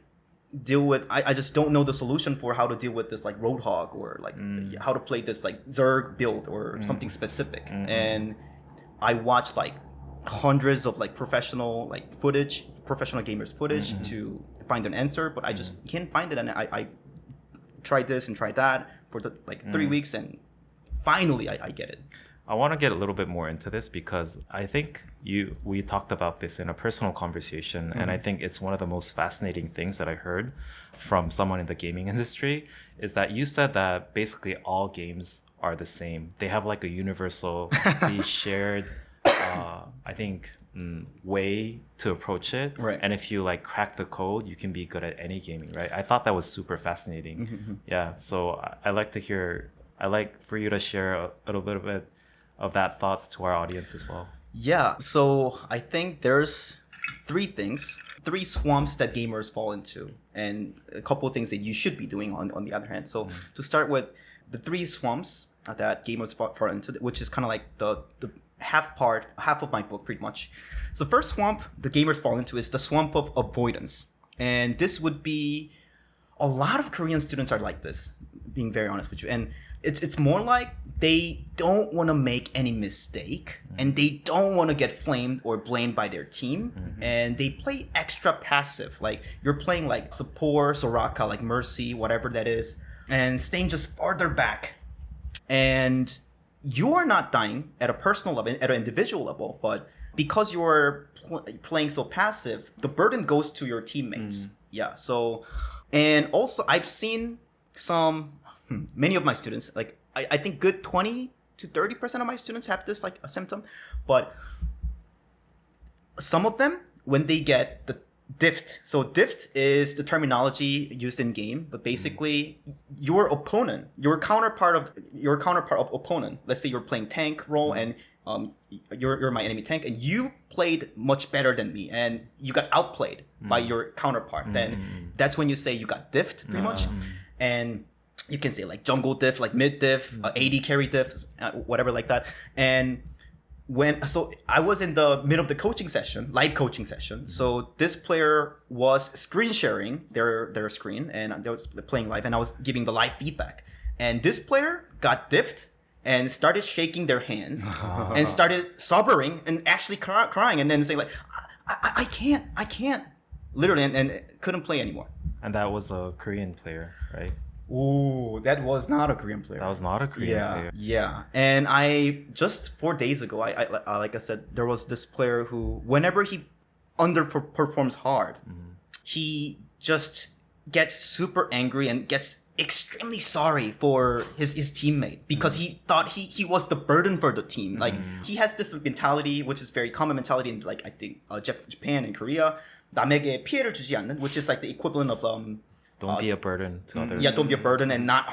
deal with. I just don't know the solution for how to deal with this like Roadhog, or like how to play this like Zerg build or something specific. And I watched like hundreds of like professional gamers footage to find an answer, but I just can't find it. And I tried this and tried that for the, like 3 weeks, and finally I get it. I want to get a little bit more into this because I think we talked about this in a personal conversation, and I think it's one of the most fascinating things that I heard from someone in the gaming industry is that you said that basically all games are the same. They have like a universal, shared, I think, way to approach it. Right. And if you like crack the code, you can be good at any gaming, right? I thought that was super fascinating. Yeah. So I like to hear. I like for you to share a little bit of that thoughts to our audience as well. Yeah, so I think there's three swamps that gamers fall into, and a couple of things that you should be doing on the other hand. So to start with, the three swamps that gamers fall into, which is kind of like the half of my book pretty much. So the first swamp the gamers fall into is the swamp of avoidance. And this would be, a lot of Korean students are like this, being very honest with you. And it's more like they don't want to make any mistake, and they don't want to get flamed or blamed by their team, and they play extra passive. Like you're playing like support, Soraka, like Mercy, whatever that is, and staying just farther back. And you are not dying at a personal level, at an individual level, but because you're playing so passive, the burden goes to your teammates. Yeah. So, and also I've seen many of my students, like I think good 20 to 30% of my students have this like a symptom, but some of them, when they get the dift, so dift is the terminology used in game, but basically your opponent, your counterpart of opponent, let's say you're playing tank role and you're my enemy tank, and you played much better than me and you got outplayed by your counterpart, then that's when you say you got diffed pretty much. And you can say like jungle diff, like mid diff, AD carry diff, whatever like that. And so I was in the middle of the live coaching session. So this player was screen sharing their screen, and they was playing live, and I was giving the live feedback. And this player got diffed and started shaking their hands and started sobbing and actually crying, and then saying like, I can't, literally, and couldn't play anymore. And that was a Korean player, right? Ooh, that was not a Korean player. That was not a Korean player. Yeah. And I just 4 days ago, I like I said, there was this player who, whenever he underperforms hard, he just gets super angry and gets extremely sorry for his teammate because he thought he was the burden for the team. Like he has this mentality, which is very common mentality in like I think Japan and Korea. 남에게 피해를 주지 않는, which is like the equivalent of don't be a burden to others. Yeah, don't be a burden and not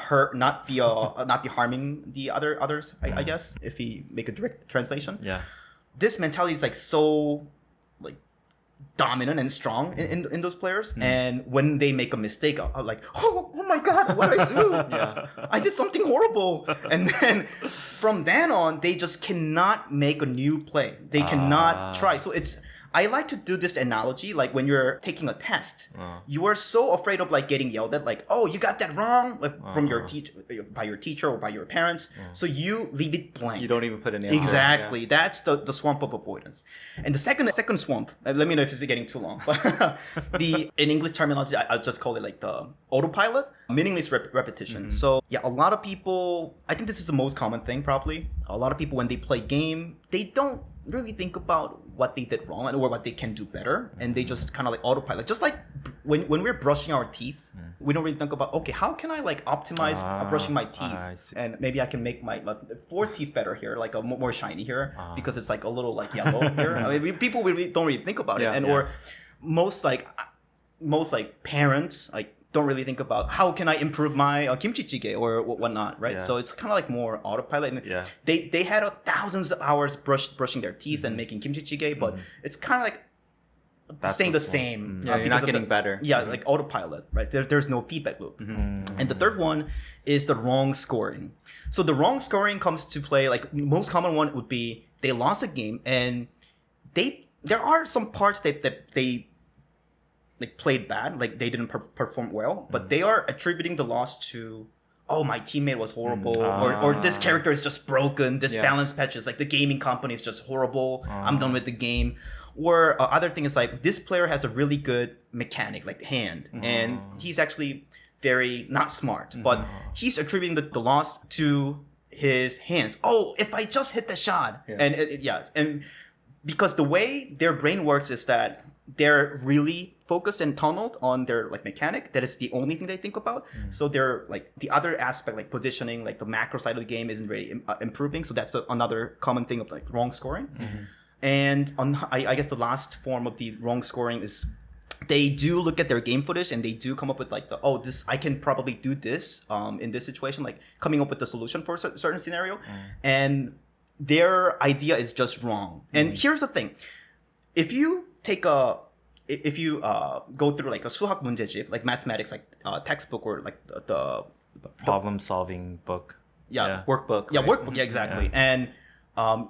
be harming the others. I guess if we make a direct translation. Yeah. This mentality is like so like dominant and strong in those players. And when they make a mistake, I'm like, oh my God, what did I do? Yeah. I did something horrible. And then from then on, they just cannot make a new play. They cannot try. So I like to do this analogy, like when you're taking a test, you are so afraid of like getting yelled at, like, oh, you got that wrong, like from your teacher, by your teacher or by your parents. So you leave it blank. You don't even put an answer. Exactly. That's the swamp of avoidance. And the second swamp, let me know if it's getting too long. But in English terminology, I'll just call it like the autopilot, meaningless repetition. So yeah, a lot of people, I think this is the most common thing probably. A lot of people when they play game, they don't really think about what they did wrong or what they can do better, and they just kind of like autopilot. Just like when we're brushing our teeth, we don't really think about, okay, how can I like optimize brushing my teeth, and maybe I can make my fourth teeth better here, like a more shiny here, because it's like a little like yellow here. I mean, people really don't really think about it, or most parents like don't really think about how can I improve my kimchi jjigae or whatnot, right? So it's kind of like more autopilot. And they had thousands of hours brushing their teeth and making kimchi jjigae, but it's kind of like staying the same. Yeah, you're not getting better. Yeah, like autopilot, right? There's no feedback loop. And the third one is the wrong scoring. So the wrong scoring comes to play, like most common one would be they lost a game and there are some parts that they like played bad, like they didn't perform well, but they are attributing the loss to, oh, my teammate was horrible, or this character is just broken, this balance patch is like the gaming company is just horrible, I'm done with the game. Or other thing is like this player has a really good mechanic, like hand, and he's actually very not smart, but he's attributing the loss to his hands. Oh, if I just hit the shot, and and because the way their brain works is that they're really focused and tunneled on their like mechanic. That is the only thing they think about. So they're like the other aspect, like positioning, like the macro side of the game isn't really improving. So that's another common thing of like wrong scoring. And I guess the last form of the wrong scoring is they do look at their game footage and they do come up with like this I can probably do this in this situation, like coming up with the solution for a certain scenario, and their idea is just wrong. And here's the thing: if you go through like a 수학 문제집, like mathematics, like textbook or like the problem solving book. Workbook. Yeah, workbook. Yeah, exactly. And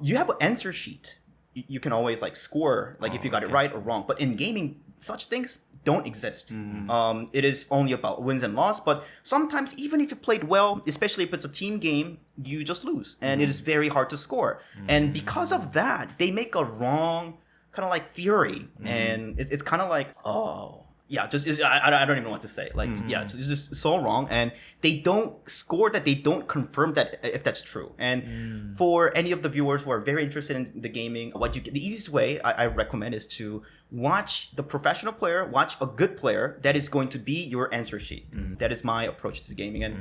you have an answer sheet. You can always like score like if you got it right or wrong. But in gaming, such things don't exist. It is only about wins and loss. But sometimes even if you played well, especially if it's a team game, you just lose, and it is very hard to score. And because of that, they make a wrong kind of like theory, and it's kind of like, I don't even know what to say. Like, it's just so wrong, and they don't score that. They don't confirm that if that's true. And for any of the viewers who are very interested in the gaming, the easiest way I recommend is to watch the professional player, watch a good player that is going to be your answer sheet. That is my approach to gaming, and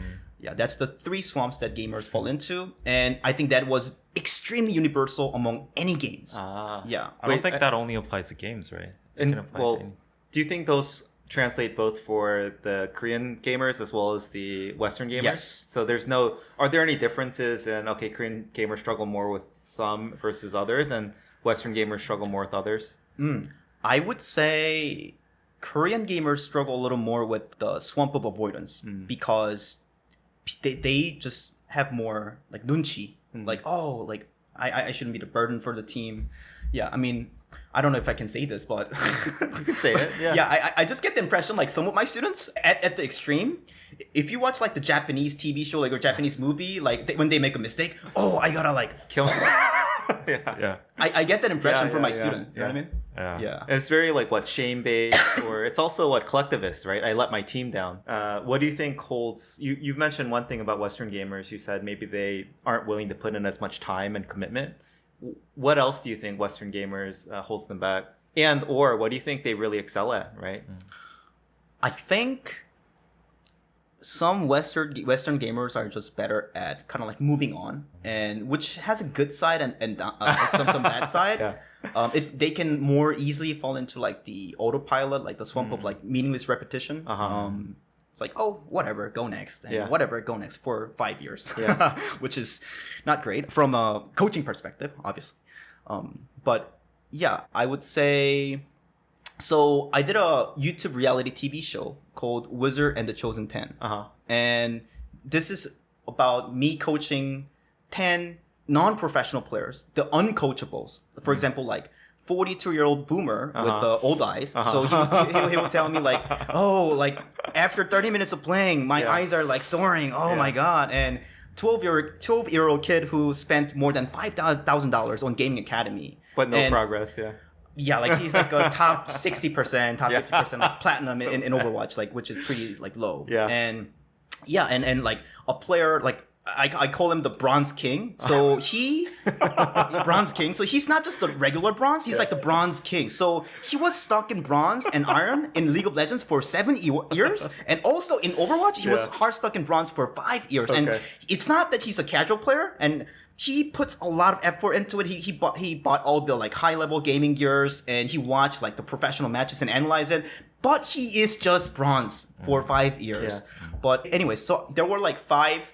that's the three swamps that gamers fall into, and I think that was extremely universal among any games. I don't think that only applies to games, right? Do you think those translate both for the Korean gamers as well as the Western gamers? Yes. So are there any differences in, okay, Korean gamers struggle more with some versus others, and Western gamers struggle more with others? I would say Korean gamers struggle a little more with the swamp of avoidance because they just have more like nunchi, like, oh, like I shouldn't be the burden for the team. Yeah, I mean, I don't know if I can say this, but you can say it. I just get the impression like some of my students at the extreme, if you watch like the Japanese TV show, like or Japanese movie, like when they make a mistake, oh, I gotta like kill him. I get that impression from my student. You know what I mean? Yeah. And it's very like shame based, or it's also collectivist, right? I let my team down. What do you think holds? You've mentioned one thing about Western gamers. You said maybe they aren't willing to put in as much time and commitment. What else do you think Western gamers holds them back? And or what do you think they really excel at, right? I think some Western gamers are just better at kind of like moving on, and which has a good side and some bad side. They can more easily fall into like the autopilot, like the swamp of like meaningless repetition. It's like, oh, whatever, go next, and whatever, go next for 5 years, which is not great from a coaching perspective, obviously. But yeah, I would say So I did a YouTube reality TV show called Wizard and the Chosen 10. And this is about me coaching 10 non-professional players, the uncoachables. For example, like 42-year-old boomer with the old eyes. So he would tell me like, oh, like after 30 minutes of playing, my eyes are like soaring. Oh my God. And 12-year-old kid who spent more than $5,000 on Gaming Academy. But no progress, Yeah, like he's like a top 60%, top 50% like platinum in Overwatch, like which is pretty like low. And like a player like I call him the Bronze King. So Bronze King. So he's not just the regular bronze. He's like the Bronze King. So he was stuck in bronze and iron in League of Legends for 7 years, and also in Overwatch he was hard stuck in bronze for 5 years. And it's not that he's a casual player, and he puts a lot of effort into it. He bought all the like high level gaming gears, and he watched like the professional matches and analyzed it. But he is just bronze for 5 years. But anyway, so there were like 5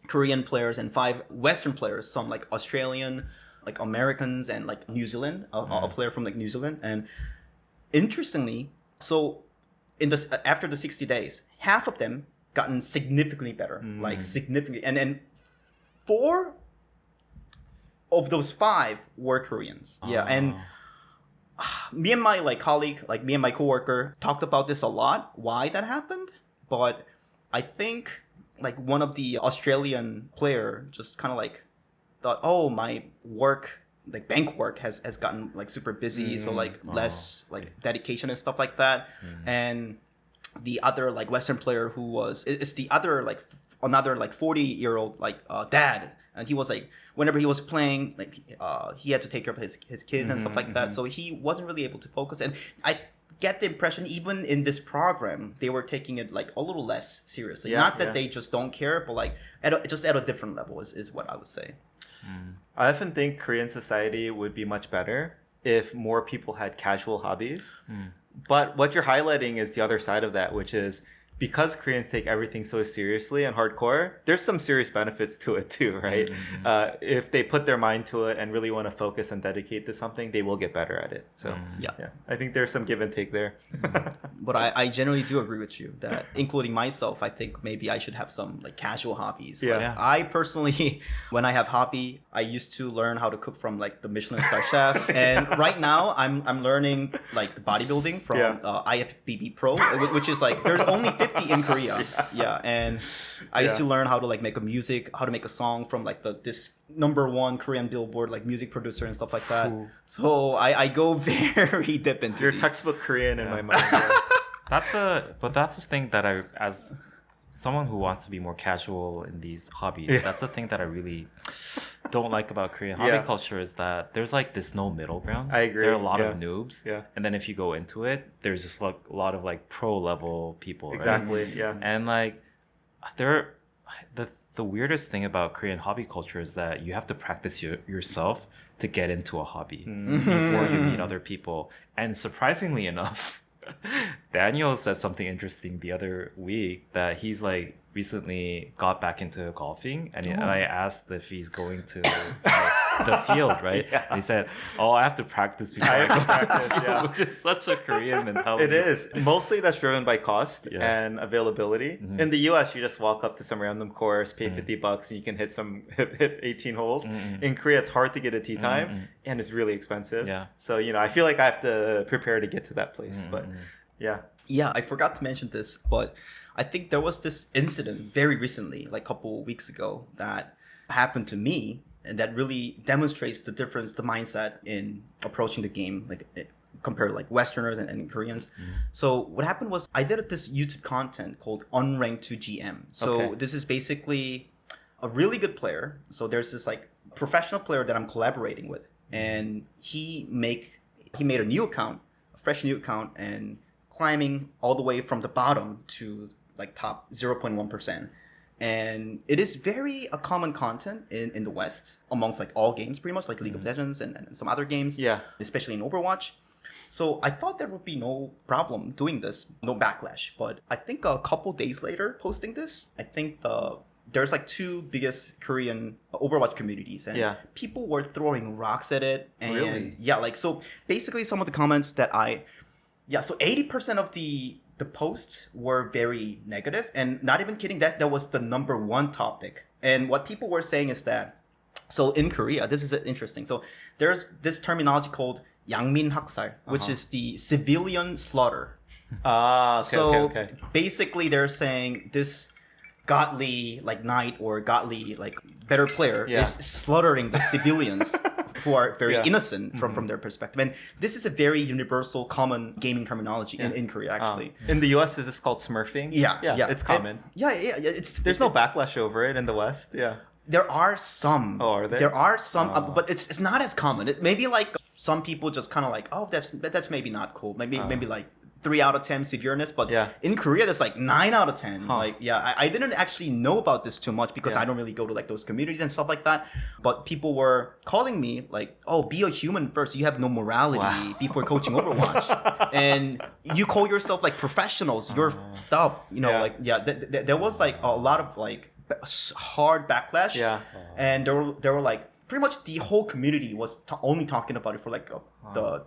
Korean players and 5 Western players, some like Australian, like Americans, and like New Zealand, a player from like New Zealand. And interestingly, so in this after the 60 days, half of them gotten significantly better, like significantly, and 4 of those 5 were Koreans. And me and my like colleague, like me and my coworker, talked about this a lot, why that happened. But I think like one of the Australian player just kind of like thought, oh, my work, like bank work has gotten like super busy, so like less like dedication and stuff like that. And the other like Western player who was, it's the other like another like 40-year-old like dad, and he was like, whenever he was playing, like he had to take care of his kids and stuff like that, so he wasn't really able to focus. And I get the impression even in this program they were taking it like a little less seriously. Not that they just don't care, but like just at a different level is what I would say. I often think Korean society would be much better if more people had casual hobbies. But what you're highlighting is the other side of that, which is because Koreans take everything so seriously and hardcore, there's some serious benefits to it too, right? If they put their mind to it and really want to focus and dedicate to something, they will get better at it. So I think there's some give and take there. But I generally do agree with you that, including myself, I think maybe I should have some like casual hobbies. Like, I personally, when I have hobby, I used to learn how to cook from like the Michelin star chef, and right now I'm learning like the bodybuilding from IFBB Pro, which is like there's only 50 in Korea. And I used to learn how to like make how to make a song from like this #1 Korean Billboard like music producer and stuff like that. So I go very deep into your textbook Korean in my mind. That's the thing that I, as someone who wants to be more casual in these hobbies, that's the thing that I really don't like about Korean hobby culture, is that there's like this no middle ground. I agree. There are a lot of noobs, and then if you go into it, there's just like a lot of like pro level people. Exactly. Right? And like the weirdest thing about Korean hobby culture is that you have to practice yourself to get into a hobby before you meet other people. And surprisingly enough, Daniel said something interesting the other week, that he's like recently got back into golfing, and I asked if he's going to the field, right? And he said, "Oh, I have to practice before I go." Which is such a Korean mentality. It is. Mostly that's driven by cost and availability. In the US, you just walk up to some random course, pay $50, and you can hit 18 holes. In Korea, it's hard to get a tee time, and it's really expensive. So, I feel like I have to prepare to get to that place. But I forgot to mention this, but I think there was this incident very recently, like a couple weeks ago, that happened to me, and that really demonstrates the difference, the mindset in approaching the game, like compared to like Westerners and Koreans. So what happened was I did this YouTube content called Unranked to GM. So this is basically a really good player. So there's this like professional player that I'm collaborating with, and he made a new account, a fresh new account, and climbing all the way from the bottom to like top 0.1%. And it is very a common content in the West amongst like all games, pretty much, like League of Legends and some other games, especially in Overwatch. So I thought there would be no problem doing this, no backlash. But I think a couple days later posting this, I think there's like 2 biggest Korean Overwatch communities, and people were throwing rocks at it. And really? like, so basically some of the comments that I Yeah, so 80% of the posts were very negative, and not even kidding, that was the number one topic. And what people were saying is that, so in Korea, this is interesting. So there's this terminology called 양민 학살, which is the civilian slaughter. Ah, okay, So okay. basically, they're saying this godly like knight or godly like better player Yeah. is slaughtering the civilians who are very Yeah. innocent from their perspective. And this is a very universal, common gaming terminology in Korea, actually. In the US, is this called smurfing? Yeah, It's common. Yeah. It's There's no backlash over it in the West. Yeah. There are some. Oh, are there? There are some, but it's not as common. It maybe like some people just kind of like, oh, that's maybe not cool. Maybe like 3 out of 10 severeness, but Yeah. in Korea that's like 9 out of 10. Huh. Like I didn't actually know about this too much because Yeah. I don't really go to like those communities and stuff like that. But people were calling me like, oh, be a human first. You have no morality Wow. before coaching Overwatch, and you call yourself like professionals. You're f***ed up. You know, Yeah. like there was like a lot of like hard backlash. Yeah. And there were like pretty much the whole community was only talking about it for like the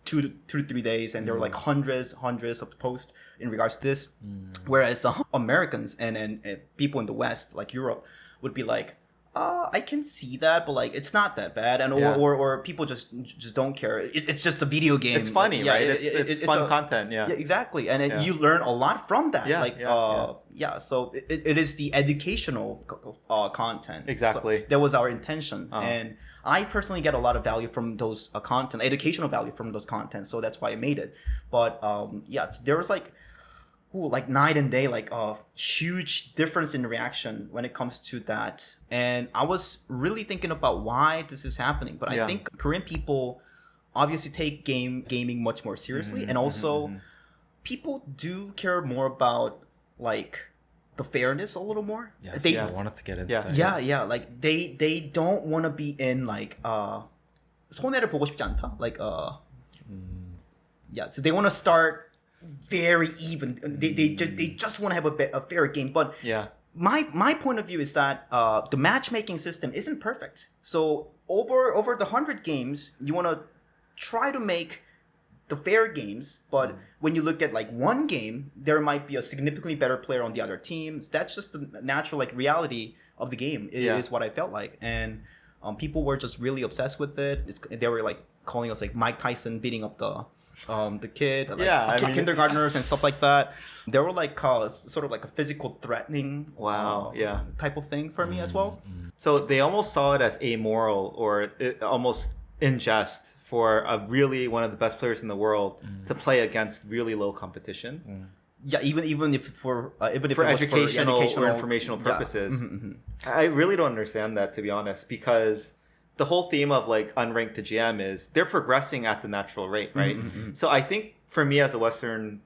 2 to 3 days, and there were like hundreds of posts in regards to this. Whereas Americans and people in the West, like Europe, would be like, I can see that, but like it's not that bad, and Yeah. or people just don't care. It's just a video game. It's funny, Yeah, right? It's fun content. Yeah. Yeah, exactly, and Yeah. you learn a lot from that. Yeah, Like, so it is the educational content. Exactly. So that was our intention, Uh-huh. and I personally get a lot of value from those content, educational value from those content. So that's why I made it. But there was like night and day, like a huge difference in reaction when it comes to that. And I was really thinking about why this is happening. But I Yeah. think Korean people obviously take gaming much more seriously, and also people do care more about like the fairness a little more. Yes, They, I wanted to get into Yeah. that. yeah, like they don't want to be in like 손해를 보고 싶지 않다. Like so they want to start very even. They just want to have a fair game. But Yeah. my point of view is that the matchmaking system isn't perfect. So over the 100 games, you want to try to make the fair games, but when you look at like one game, there might be a significantly better player on the other teams. That's just the natural like reality of the game. Is what I felt like, and people were just really obsessed with it. They were like calling us like Mike Tyson beating up the kid, like, Yeah, I mean- kindergartners and stuff like that. They were like sort of like a physical threatening Wow, yeah. type of thing for me as well. So they almost saw it as amoral or almost in jest for one of the best players in the world to play against really low competition Yeah, even if for even if for it was educational, for or informational yeah. purposes. I really don't understand that, to be honest, because the whole theme of like unranked to GM is they're progressing at the natural rate, right? So I think for me as a Western,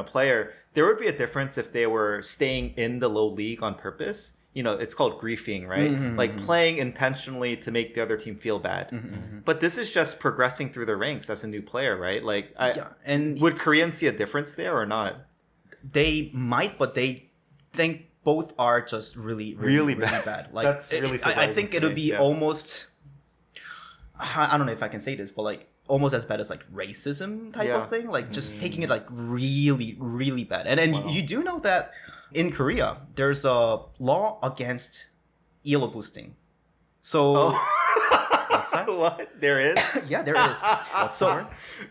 player, there would be a difference if they were staying in the low league on purpose. It's called griefing, right? Like playing intentionally to make the other team feel bad. But this is just progressing through the ranks as a new player, right? Like, and would Koreans see a difference there or not? they might, but they think both are just really bad. Like That's really I think surprising to it'll me, be yeah. almost. I don't know if I can say this, but like almost as bad as like racism type Yeah. of thing. Like just taking it like really bad. And you do know that in Korea there's a law against elo boosting. So What? There is? yeah, there is. So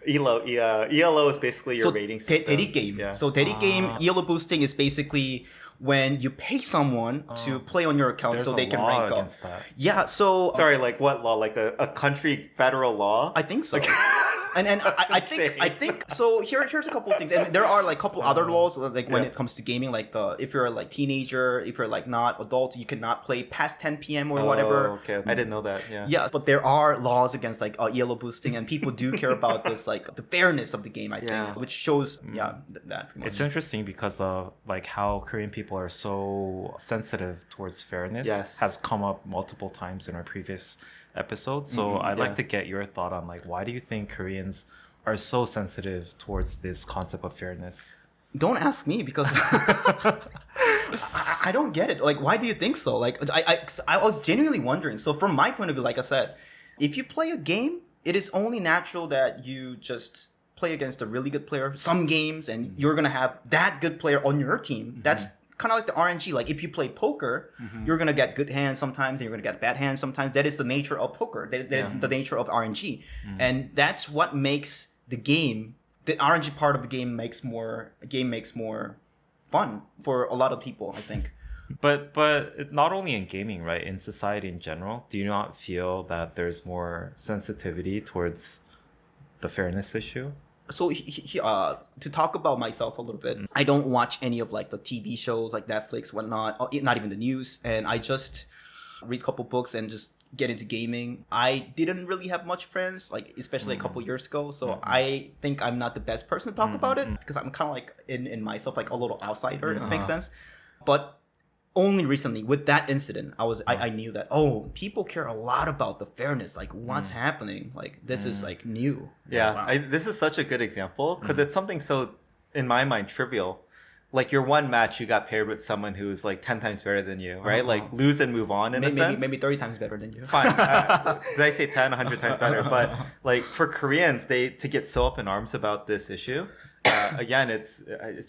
ELO is basically your rating system. 대리 game. Yeah. So 대리 game elo boosting is basically when you pay someone to play on your account There's so a they can law rank up. against that. Yeah, so Sorry, like what law? Like a country federal law? I think so. And That's I insane. think so. Here's a couple of things, and there are like a couple other laws like when Yeah. it comes to gaming, like if you're like teenager, if you're like not adult, you cannot play past 10 p.m. or whatever. Oh, okay. I didn't know that. Yeah. Yeah, but there are laws against like yellow boosting, and people do care about this, like the fairness of the game. I think, Yeah. which shows that pretty much. It's interesting because of like how Korean people are so sensitive towards fairness Yes. has come up multiple times in our previous episodes. So I'd like yeah. to get your thought on like why do you think Koreans are so sensitive towards this concept of fairness? Don't ask me because I don't get it. Like, why do you think so? Like, I was genuinely wondering. So from my point of view, like I said, if you play a game, it is only natural that you just play against a really good player some games, and you're gonna have that good player on your team. That's kind of like the RNG. Like if you play poker, you're gonna get good hands sometimes, and you're gonna get bad hands sometimes. That is the nature of poker. That is the nature of RNG, and that's what makes the game. The RNG part of the game makes more fun for a lot of people, I think. But not only in gaming, right? In society in general, do you not feel that there's more sensitivity towards the fairness issue? So to talk about myself a little bit, I don't watch any of like the TV shows like Netflix, whatnot, not even the news, and I just read a couple books and just get into gaming. I didn't really have much friends, like especially a couple years ago, so I think I'm not the best person to talk about it because I'm kind of like in myself like a little outsider, if it makes sense. But only recently with that incident, I knew that people care a lot about the fairness, like what's happening, like this is like new. Yeah, Wow. this is such a good example because it's something so, in my mind, trivial. Like your one match, you got paired with someone who's like 10 times better than you, right? Like lose and move on in a sense. Maybe 30 times better than you. Fine. Did I say 10, 100 times better? But like for Koreans, to get so up in arms about this issue, again, it's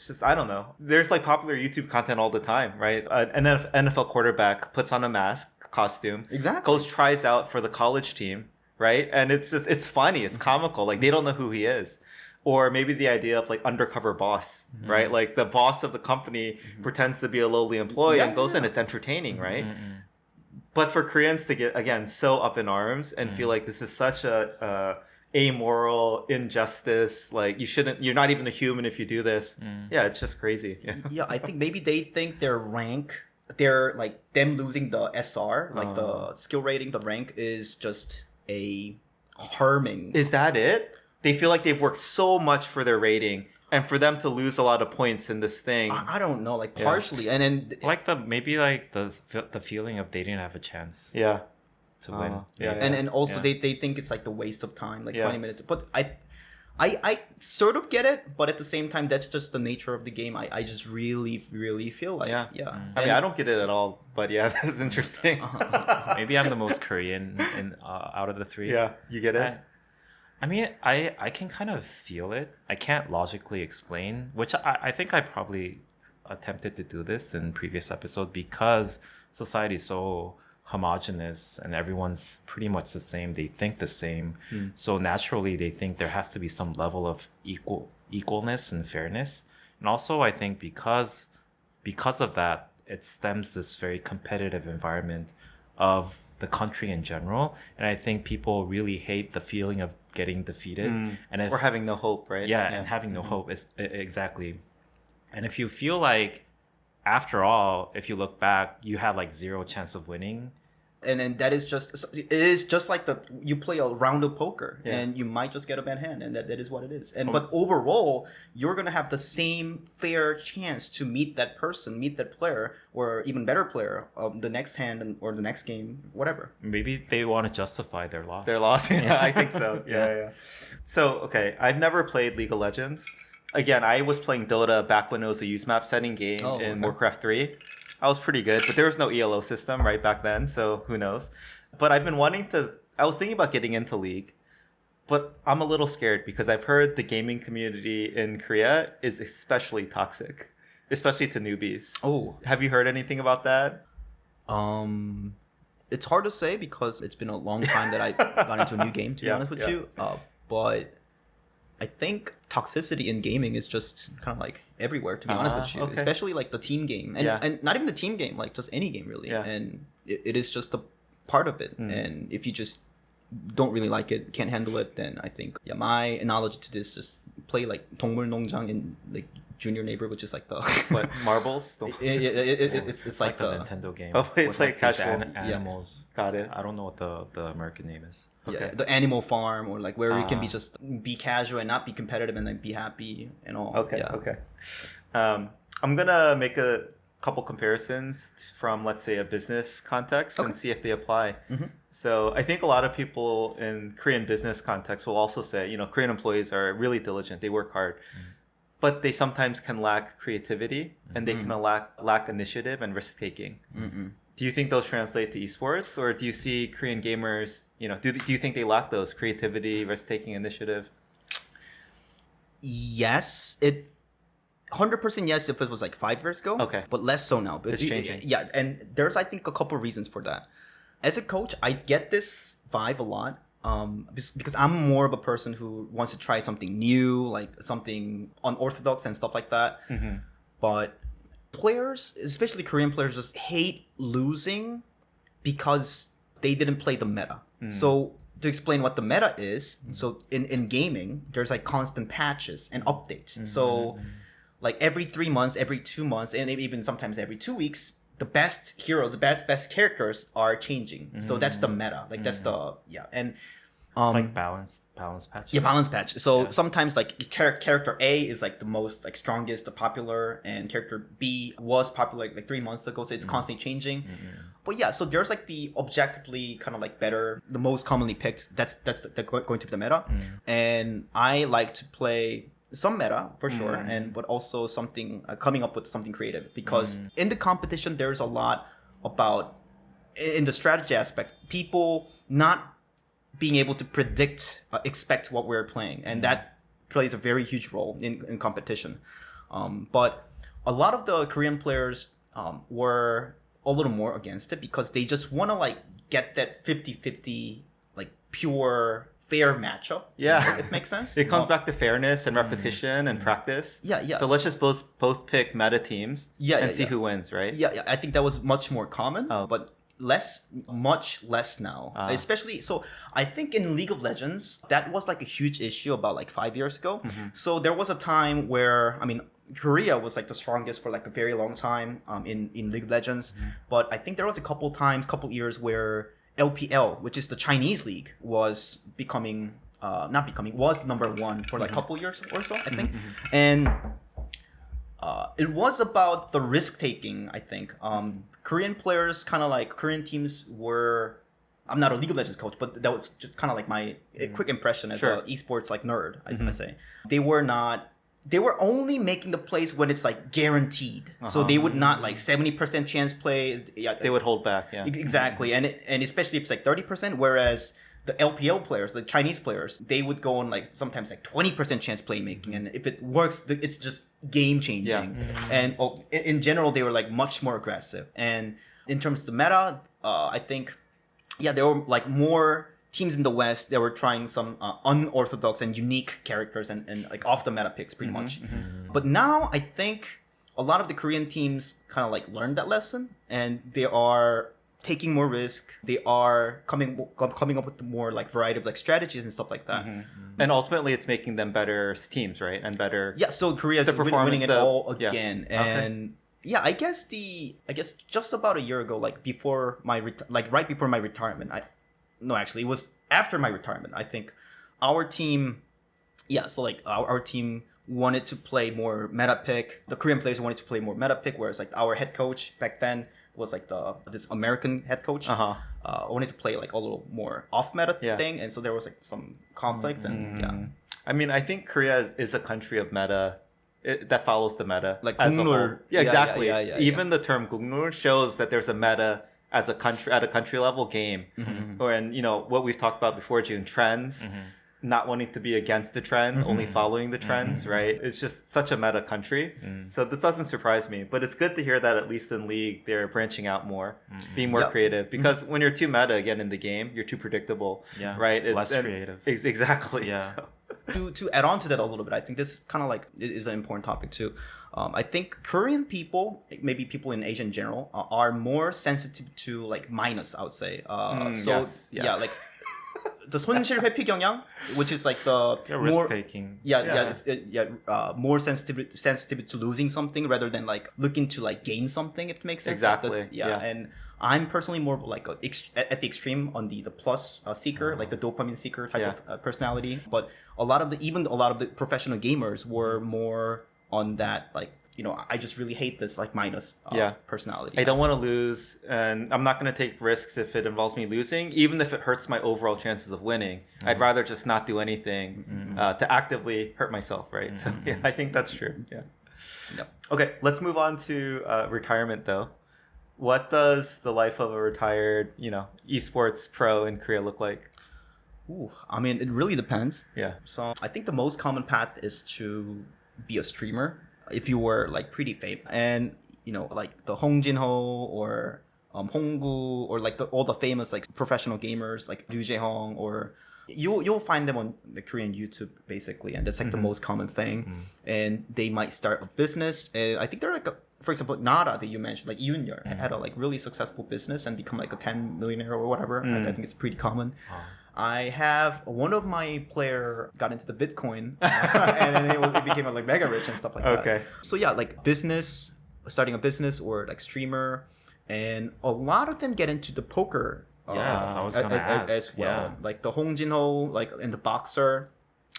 just, I don't know. There's like popular YouTube content all the time, right? An NFL quarterback puts on a mask costume, Exactly. goes tries out for the college team, right? And it's funny, it's comical. Like they don't know who he is. Or maybe the idea of like undercover boss, right? Like the boss of the company pretends to be a lowly employee and goes in. It's entertaining, right? But for Koreans to get, again, so up in arms and feel like this is such a amoral injustice, like you're not even a human if you do this. Yeah, it's just crazy. Yeah, I think maybe they think their rank, they're like them losing the SR, like the skill rating, the rank is just a harming. Is that it? They feel like they've worked so much for their rating, and for them to lose a lot of points in this thing. I don't know, like partially, and then Like the feeling of they didn't have a chance Yeah. to win. and also they think it's like the waste of time, like 20 minutes. But I sort of get it, but at the same time, that's just the nature of the game. I just really feel like I mean, I don't get it at all, but yeah, that's interesting. Maybe I'm the most Korean out of the three. Yeah, you get it. I mean, I can kind of feel it. I can't logically explain, which I think I probably attempted to do this in previous episode because society is so homogenous and everyone's pretty much the same. They think the same. So naturally, they think there has to be some level of equalness and fairness. And also, I think because of that, it stems this very competitive environment of the country in general. And I think people really hate the feeling of getting defeated Or having no hope, right? and having no hope is exactly. And if you feel like after all, if you look back, you had like zero chance of winning, and then that is just like you play a round of poker and you might just get a bad hand, and that is what it is. And but overall, you're gonna have the same fair chance to meet that person, meet that player, or even better player the next hand or the next game, whatever. maybe they want to justify their loss. Their loss. Yeah, I think so. Yeah. So, okay, I've never played League of Legends. Again, I was playing Dota back when it was a use map setting game in Warcraft 3. I was pretty good, but there was no ELO system right back then, so who knows. But I was thinking about getting into League, but I'm a little scared because I've heard the gaming community in Korea is especially toxic, especially to newbies. Oh, Have you heard anything about that? it's hard to say because it's been a long time that I got into a new game, to be honest with you. But I think toxicity in gaming is just kind of like everywhere, to be honest with you, okay. especially like the team game, and not even the team game, like just any game really. Yeah. And it is just a part of it. And if you just don't really like it, can't handle it, then I think my analogy to this is play like 동물농장 in like Junior Neighbor, which is like the What, marbles? it's like the Nintendo game. Oh, play with, like, these casual. animals. Got it. I don't know what the American name is. Yeah, the Animal Farm, or like where you can be casual and not be competitive and then be happy and all. Okay. Yeah. Okay. I'm gonna make a couple comparisons from, let's say, a business context and see if they apply. So I think a lot of people in Korean business context will also say, Korean employees are really diligent. They work hard, but they sometimes can lack creativity and they can lack initiative and risk taking. Do you think those translate to esports, or do you see Korean gamers, do you think they lack those creativity, risk taking, initiative? Yes, it 100% yes if it was like 5 years ago. Okay. But less so now. But It's changing. Yeah, and there's I think a couple reasons for that. As a coach, I get this vibe a lot. Because I'm more of a person who wants to try something new, like something unorthodox and stuff like that. But players, especially Korean players, just hate losing because they didn't play the meta. So to explain what the meta is, so in gaming, there's like constant patches and updates. So like every 3 months, every 2 months, and even sometimes every 2 weeks, the best heroes, the best characters are changing. So that's the meta. Like that's the and It's like balance patch. yeah, balance patch. So sometimes like character A is like the most like strongest, the popular, and character B was popular like 3 months ago. So it's constantly changing. But yeah, so there's like the objectively kind of like better, the most commonly picked. That's going to be the meta. And I like to play some meta for sure, and but also something coming up with something creative because in the competition there's a lot about in the strategy aspect, people not being able to predict, expect what we're playing, and that plays a very huge role in competition. But a lot of the Korean players were a little more against it because they just want to like get that 50-50 like pure fair matchup. Yeah. If it makes sense. It comes back to fairness and repetition and practice. Yeah. So let's just both pick meta teams and see who wins, right? Yeah. I think that was much more common, but much less now. Especially, so I think in League of Legends, that was like a huge issue about like 5 years ago. So there was a time where, I mean, Korea was like the strongest for like a very long time in League of Legends. But I think there was a couple years where LPL, which is the Chinese league, was becoming was number one for like a couple years or so, I think. And it was about the risk taking, I think. Korean players, kind of like Korean teams were. I'm not a League of Legends coach, but that was just kind of like my quick impression as an esports like nerd, I say. They were not. They were only making the plays when it's like guaranteed. So they would not like 70% chance play. Yeah, they would hold back. Yeah, exactly, and especially if it's like 30%. Whereas the LPL players, the Chinese players, they would go on like sometimes like 20% chance playmaking, and if it works, it's just game changing. And in general, they were like much more aggressive. And in terms of the meta, I think, there were like more teams in the West that were trying some unorthodox and unique characters and like off the meta picks pretty much. But now I think a lot of the Korean teams kind of like learned that lesson, and they are taking more risk. They are coming up with more like variety of like strategies and stuff like that. And ultimately, it's making them better teams, right? And better. Yeah. So Korea's winning it all again, and I guess just about a year ago, like before my right before my retirement, it was after my retirement. I think our team, so like our team wanted to play more meta pick. The Korean players wanted to play more meta pick, whereas like our head coach back then was like this American head coach. Wanted to play like a little more off meta thing, and so there was like some conflict and I mean, I think Korea is a country of meta. That follows the meta like as a whole. Kunglur. Yeah, exactly. Even the term Kunglur shows that there's a meta as a country at a country level game, and what we've talked about before, June, trends, not wanting to be against the trend, only following the trends, right? It's just such a meta country, so this doesn't surprise me. But it's good to hear that at least in League they're branching out more, being more creative. Because when you're too meta again in the game, you're too predictable, right? Less creative. Exactly. Yeah. So. To add on to that a little bit, I think this kind of like is an important topic too. I think Korean people, maybe people in Asia in general, are more sensitive to like minus, I would say. Like the 손실 회피 경향, which is like the risk taking. More sensitive to losing something rather than like looking to like gain something, if it makes sense. Exactly. And I'm personally more like at the extreme on the plus seeker, like the dopamine seeker type of personality. But a lot of the professional gamers were more on that, like, I just really hate this like minus personality. I don't want to lose, and I'm not going to take risks if it involves me losing, even if it hurts my overall chances of winning. I'd rather just not do anything to actively hurt myself, right? So I think that's true. Okay, let's move on to retirement though. What does the life of a retired, esports pro in Korea look like? Ooh, I mean, it really depends. Yeah. So I think the most common path is to be a streamer if you were like pretty famous, and like the Hong Jin-ho or Honggu, or like all the famous like professional gamers like Ryu Jae-hong, or you'll find them on the Korean YouTube basically, and that's like the most common thing. And they might start a business, and I think they're like for example, Nara that you mentioned, like Yoon had a like really successful business and become like a 10 millionaire or whatever. I think it's pretty common. I have one of my player got into the Bitcoin and then it became like mega rich and stuff like that. Okay. So yeah, like starting a business or like streamer, and a lot of them get into the poker. Yes, I was gonna ask. As well. Yeah. Like the Hong Jin-ho, like and the boxer,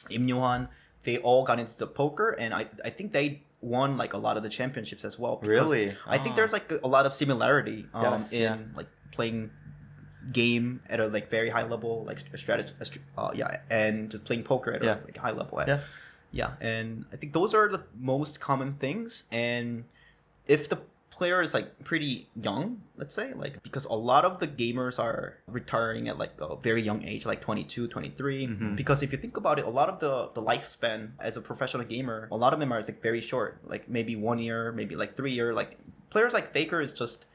Im Yo-han, they all got into the poker, and I think they won like a lot of the championships as well. Really? I think there's like a lot of similarity Yes, in like playing game at a like very high level, like strategy, and just playing poker at a like high level. Yeah, and I think those are the most common things. And if the player is like pretty young, let's say, like because a lot of the gamers are retiring at like a very young age, like 22, 23. Because if you think about it, a lot of the lifespan as a professional gamer, a lot of them are like very short, like maybe 1 year, maybe like 3 year. Like players like Faker is just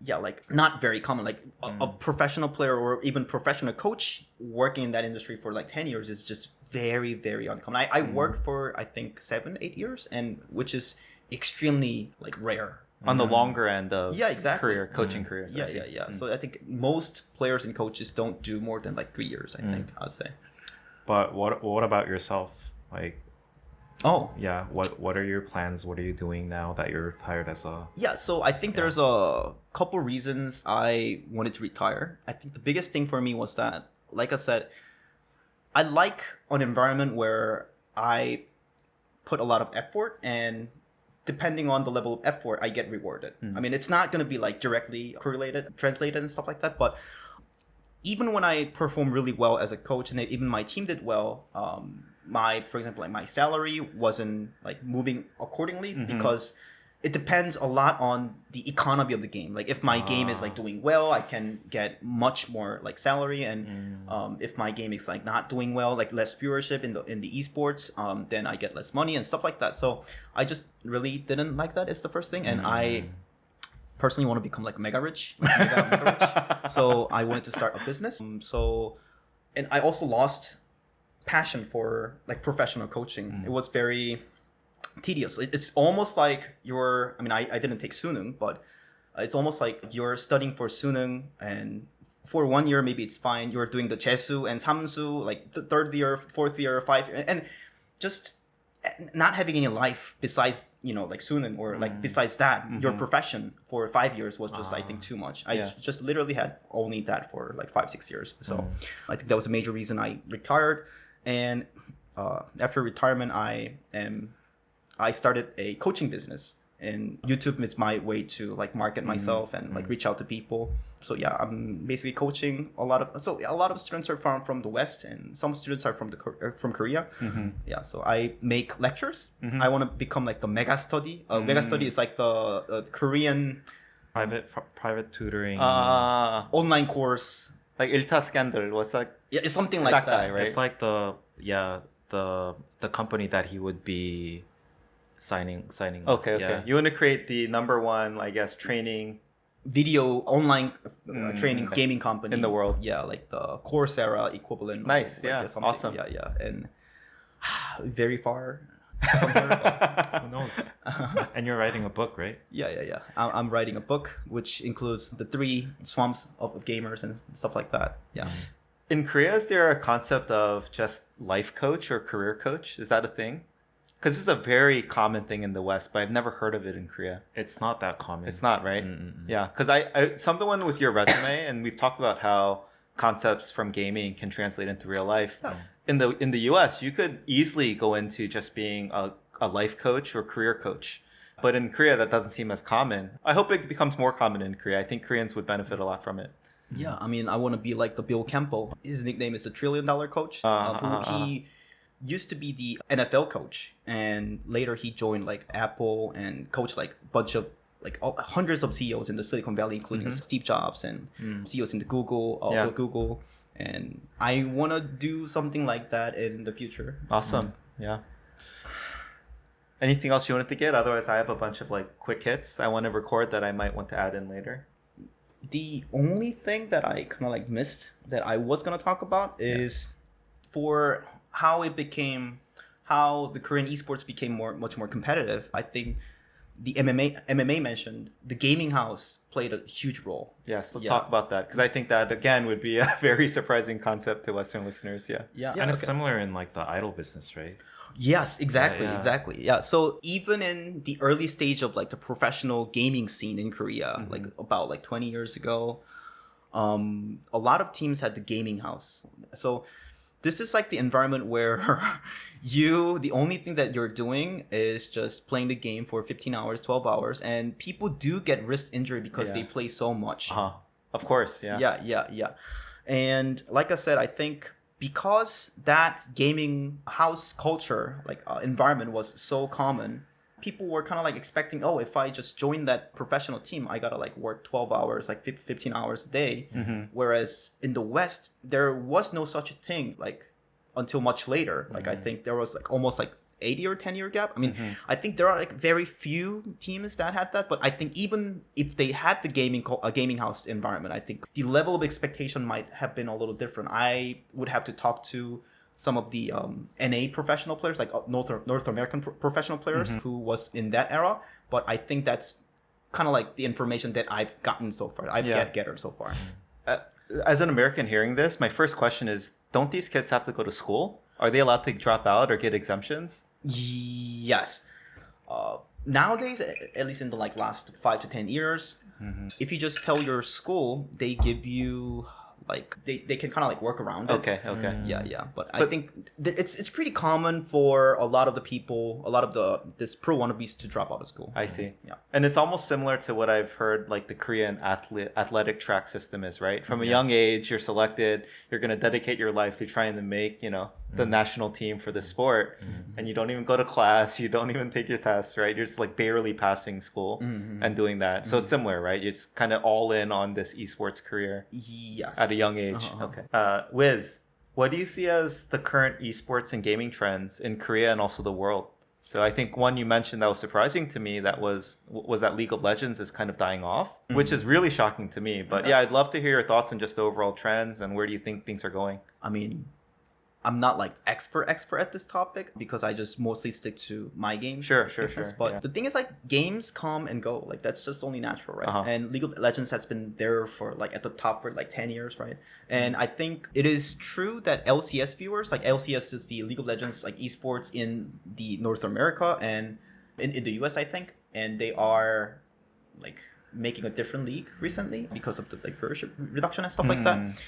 like not very common. Like a professional player or even professional coach working in that industry for like 10 years is just very, very uncommon. I worked for I think 7-8 years, and which is extremely like rare On the longer end of exactly coaching careers. So I think most players and coaches don't do more than like 3 years, I think I'd say. But what about yourself? Like, yeah, what are your plans? What are you doing now that you're retired as a... So I think there's a couple reasons I wanted to retire. I think the biggest thing for me was that, like I said, I like an environment where I put a lot of effort, and depending on the level of effort, I get rewarded. I mean, it's not going to be like directly correlated, translated and stuff like that, but even when I perform really well as a coach, and even my team did well, for example, like my salary wasn't like moving accordingly, because it depends a lot on the economy of the game. Like if my game is like doing well, I can get much more like salary, and if my game is like not doing well, like less viewership in the esports, then I get less money and stuff like that. So I just really didn't like that. Is the first thing, and I personally want to become like mega rich. So I wanted to start a business. And I also lost passion for like professional coaching. It was very tedious. It's almost like I didn't take Sunung, but it's almost like you're studying for Sunung, and for 1 year maybe it's fine. You're doing the Jesu and Samsu like the third year, fourth year, 5 year, and just not having any life besides like Sunung, or like besides that, your profession for 5 years was just I think too much. I just literally had only that for like 5-6 years. So I think that was a major reason I retired. And after retirement, I started a coaching business, and YouTube is my way to like market myself and like reach out to people. So yeah, I'm basically coaching a lot of students are from the West, and some students are from Korea. Yeah, so I make lectures. I want to become like the mega study. Mega study is like the Korean private tutoring, online course. Like Ilta Scandal, what's that? Yeah, it's something like that that. guy, right? It's like the company that he would be signing. Okay. You want to create the number one, I guess, training video online training gaming company in the world. Yeah, like the Coursera equivalent. Nice. Like Awesome. Yeah, and very far from here. Who knows? And you're writing a book, right? Yeah. I'm writing a book which includes the 3 swamps of gamers and stuff like that. Yeah. In Korea, is there a concept of just life coach or career coach? Is that a thing? Because this is a very common thing in the West, but I've never heard of it in Korea. It's not that common. It's not, right? Yeah, because I someone with your resume, and we've talked about how concepts from gaming can translate into real life. Yeah. In the US, you could easily go into just being a life coach or career coach. But in Korea, that doesn't seem as common. I hope it becomes more common in Korea. I think Koreans would benefit a lot from it. Yeah, I mean, I want to be like the Bill Campbell. His nickname is the $1 trillion coach. He used to be the NFL coach, and later he joined like Apple and coached like a bunch of like hundreds of CEOs in the Silicon Valley, including Steve Jobs and CEOs in the Google. And I want to do something like that in the future. Awesome. Yeah. Anything else you wanted to get? Otherwise, I have a bunch of like quick hits I want to record that I might want to add in later. The only thing that I kind of like missed that I was going to talk about is for how the Korean esports became much more competitive. I think the MMA mentioned, the gaming house played a huge role. Yes, let's talk about that, because I think that again would be a very surprising concept to Western listeners. Yeah, And it's similar in like the idol business, right? Yes, exactly, Yeah. exactly. Yeah. So even in the early stage of like the professional gaming scene in Korea, like about like 20 years ago, a lot of teams had the gaming house. So this is like the environment where the only thing that you're doing is just playing the game for 15 hours, 12 hours, and people do get wrist injury because they play so much. Of course, yeah. Yeah. And like I said, I think because that gaming house culture, like environment was so common, people were kind of like expecting, oh, if I just join that professional team, I gotta like work 12 hours, like 15 hours a day. Whereas in the West, there was no such a thing like until much later. Like I think there was like almost like 80 or 10-year gap. I mean, I think there are like very few teams that had that, but I think even if they had the gaming house environment, I think the level of expectation might have been a little different. I would have to talk to some of the NA professional players, like North American professional players who was in that era, but I think that's kind of like the information that I've gotten so far. I've gathered so far. As an American hearing this, my first question is, don't these kids have to go to school? Are they allowed to drop out or get exemptions? Yes. Nowadays, at least in the like last 5 to 10 years, if you just tell your school, they give you like they can kind of like work around it. Okay. Yeah. But I think it's pretty common for a lot of the people, a lot of this pro wannabes to drop out of school. I see. Yeah. And it's almost similar to what I've heard like the Korean athletic track system is, right? From a young age, you're selected, you're going to dedicate your life to trying to make, the national team for the sport, and you don't even go to class, you don't even take your tests, right? You're just like barely passing school and doing that. So it's similar, right? You're just kind of all in on this esports career. Yes. At a young age. Okay. Wiz, what do you see as the current esports and gaming trends in Korea and also the world? So I think one you mentioned that was surprising to me that was that League of Legends is kind of dying off, which is really shocking to me. But yeah, I'd love to hear your thoughts on just the overall trends and where do you think things are going? I mean, I'm not like expert at this topic because I just mostly stick to my games. Sure. But the thing is, like, games come and go. Like, that's just only natural, right? And League of Legends has been there for like at the top for like 10 years, right? And I think it is true that LCS viewers, like LCS is the League of Legends like esports in the North America and in the US, I think, and they are like making a different league recently because of the like viewership reduction and stuff like that.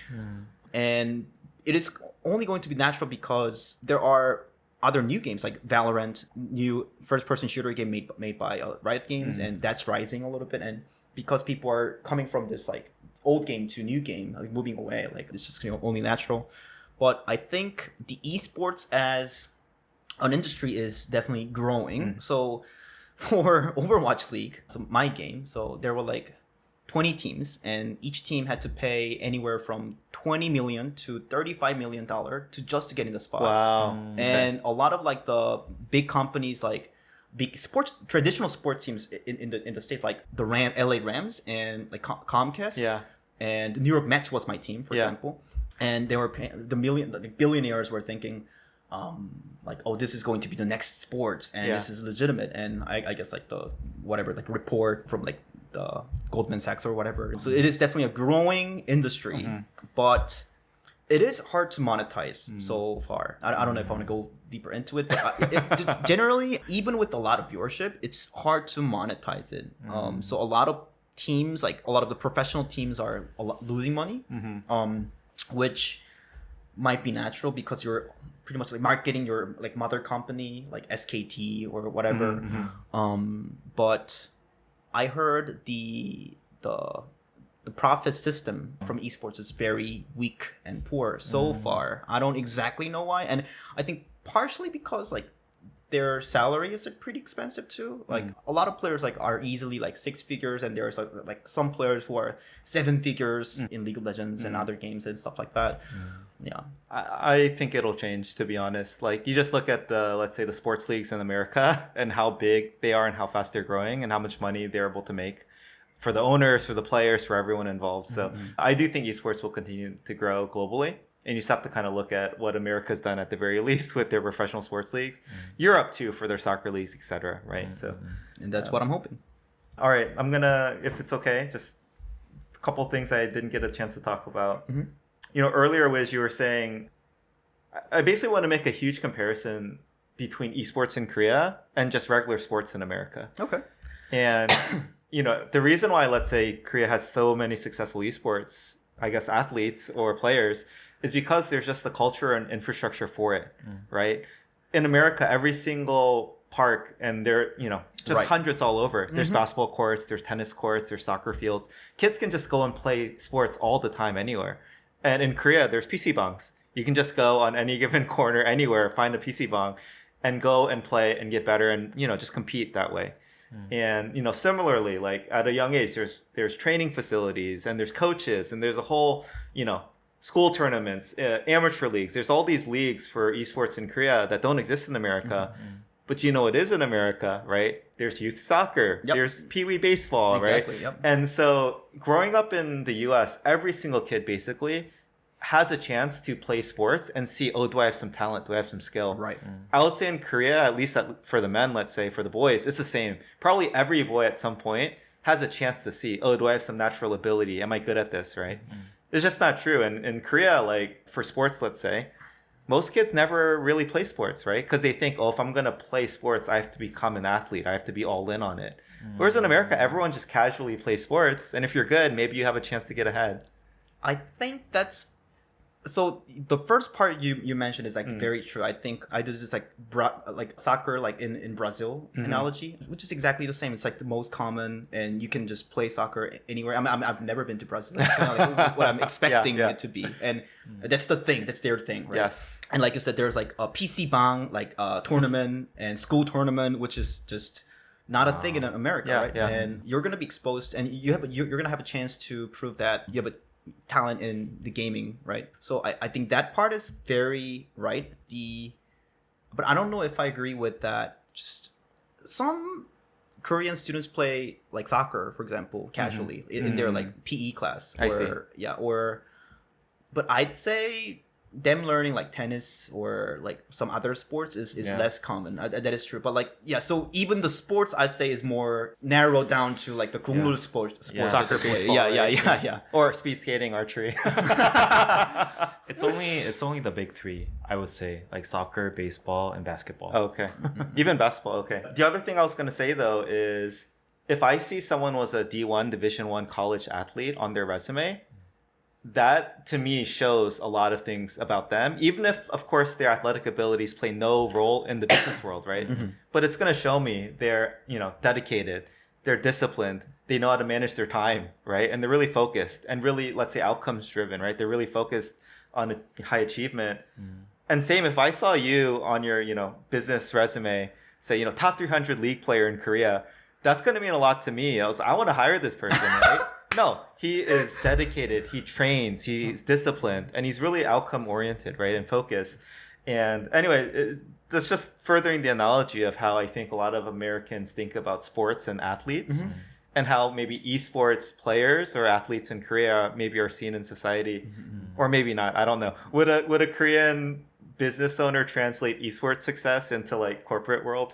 And it is only going to be natural because there are other new games like Valorant, new first-person shooter game made by Riot Games, and that's rising a little bit. And because people are coming from this like old game to new game, like moving away, like it's just only natural. But I think the esports as an industry is definitely growing. So for Overwatch League, so my game, so there were like 20 teams, and each team had to pay anywhere from $20 million to $35 million to get in the spot. Wow. And a lot of like the big companies, like big traditional sports teams in the States, like the LA Rams and like Comcast. Yeah. And New York Mets was my team, for example. And they were paying the billionaires were thinking, like, oh, this is going to be the next sports, and this is legitimate. And I guess like the whatever like report from like the Goldman Sachs or whatever. So it is definitely a growing industry, but it is hard to monetize so far. I don't know if I want to go deeper into it, but just generally, even with a lot of viewership, it's hard to monetize it. So a lot of teams, like a lot of the professional teams, are losing money, which might be natural because you're pretty much like marketing your like mother company, like SKT or whatever. But I heard the profit system from esports is very weak and poor so far. I don't exactly know why, and I think partially because like their salary is pretty expensive too. Like a lot of players like are easily like six figures, and there's like some players who are seven figures in League of Legends and other games and stuff like that. Yeah, I think it'll change, to be honest. Like, you just look at let's say the sports leagues in America and how big they are and how fast they're growing and how much money they're able to make for the owners, for the players, for everyone involved. So I do think esports will continue to grow globally. And you just have to kind of look at what America's done at the very least with their professional sports leagues. Europe too, for their soccer leagues, etc. Right? So, and that's what I'm hoping. All right, I'm gonna, if it's okay, just a couple things I didn't get a chance to talk about. You know, earlier, Wiz, you were saying, I basically want to make a huge comparison between esports in Korea and just regular sports in America. Okay. And, you know, the reason why, let's say, Korea has so many successful esports, I guess, athletes or players, is because there's just the culture and infrastructure for it, right? In America, every single park, and there, you know, just hundreds all over. There's basketball courts, there's tennis courts, there's soccer fields. Kids can just go and play sports all the time anywhere. And in Korea, there's PC bangs. You can just go on any given corner anywhere, find a PC bang, and go and play and get better and, you know, just compete that way. And, you know, similarly, like at a young age, there's training facilities and there's coaches and there's a whole, you know, school tournaments, amateur leagues. There's all these leagues for esports in Korea that don't exist in America. But you know what is in America, right? There's youth soccer. There's Pee Wee baseball, right? And so growing up in the US, every single kid basically has a chance to play sports and see, oh, do I have some talent? Do I have some skill? Right. I would say in Korea, at least for the men, let's say, for the boys, it's the same. Probably every boy at some point has a chance to see, oh, do I have some natural ability? Am I good at this, right? It's just not true. And in Korea, like for sports, let's say, most kids never really play sports, right? Because they think, oh, if I'm going to play sports, I have to become an athlete. I have to be all in on it. Whereas in America, everyone just casually plays sports. And if you're good, maybe you have a chance to get ahead. I think that's... So the first part you mentioned is like very true. I think I do this like soccer like in Brazil analogy, which is exactly the same. It's like the most common, and you can just play soccer anywhere. I've never been to Brazil. It's kind of like what I'm expecting it to be, and that's the thing. That's their thing, right? Yes. And like you said, there's like a PC bang like tournament and school tournament, which is just not a thing in America, right? Yeah. And you're gonna be exposed, and you're gonna have a chance to prove that you have a talent in the gaming, right? So I think that part is very right. But I don't know if I agree with that. Just some Korean students play like soccer, for example, casually in their like PE class. I see. But I'd say them learning like tennis or like some other sports is less common. That is true. But like, so even the sports I'd say is more narrowed down to like the Kunglul sports. Soccer, baseball. Yeah. Or speed skating, archery. It's only the big three, I would say, like soccer, baseball, and basketball. Oh, okay. Even basketball, okay. The other thing I was going to say, though, is if I see someone was a D1, Division 1 college athlete on their resume, that to me shows a lot of things about them, even if of course their athletic abilities play no role in the business world, right? But it's going to show me they're, you know, dedicated, they're disciplined, they know how to manage their time, right? And they're really focused and really, let's say, outcomes driven, right? They're really focused on a high achievement. And same, if I saw you on your, you know, business resume say, you know, top 300 league player in Korea, that's going to mean a lot to me. I want to hire this person, right? No, he is dedicated, he trains, he's disciplined, and he's really outcome oriented, right, and focused. And anyway, that's just furthering the analogy of how I think a lot of Americans think about sports and athletes, and how maybe esports players or athletes in Korea maybe are seen in society, or maybe not. I don't know. Would a Korean business owner translate esports success into like corporate world?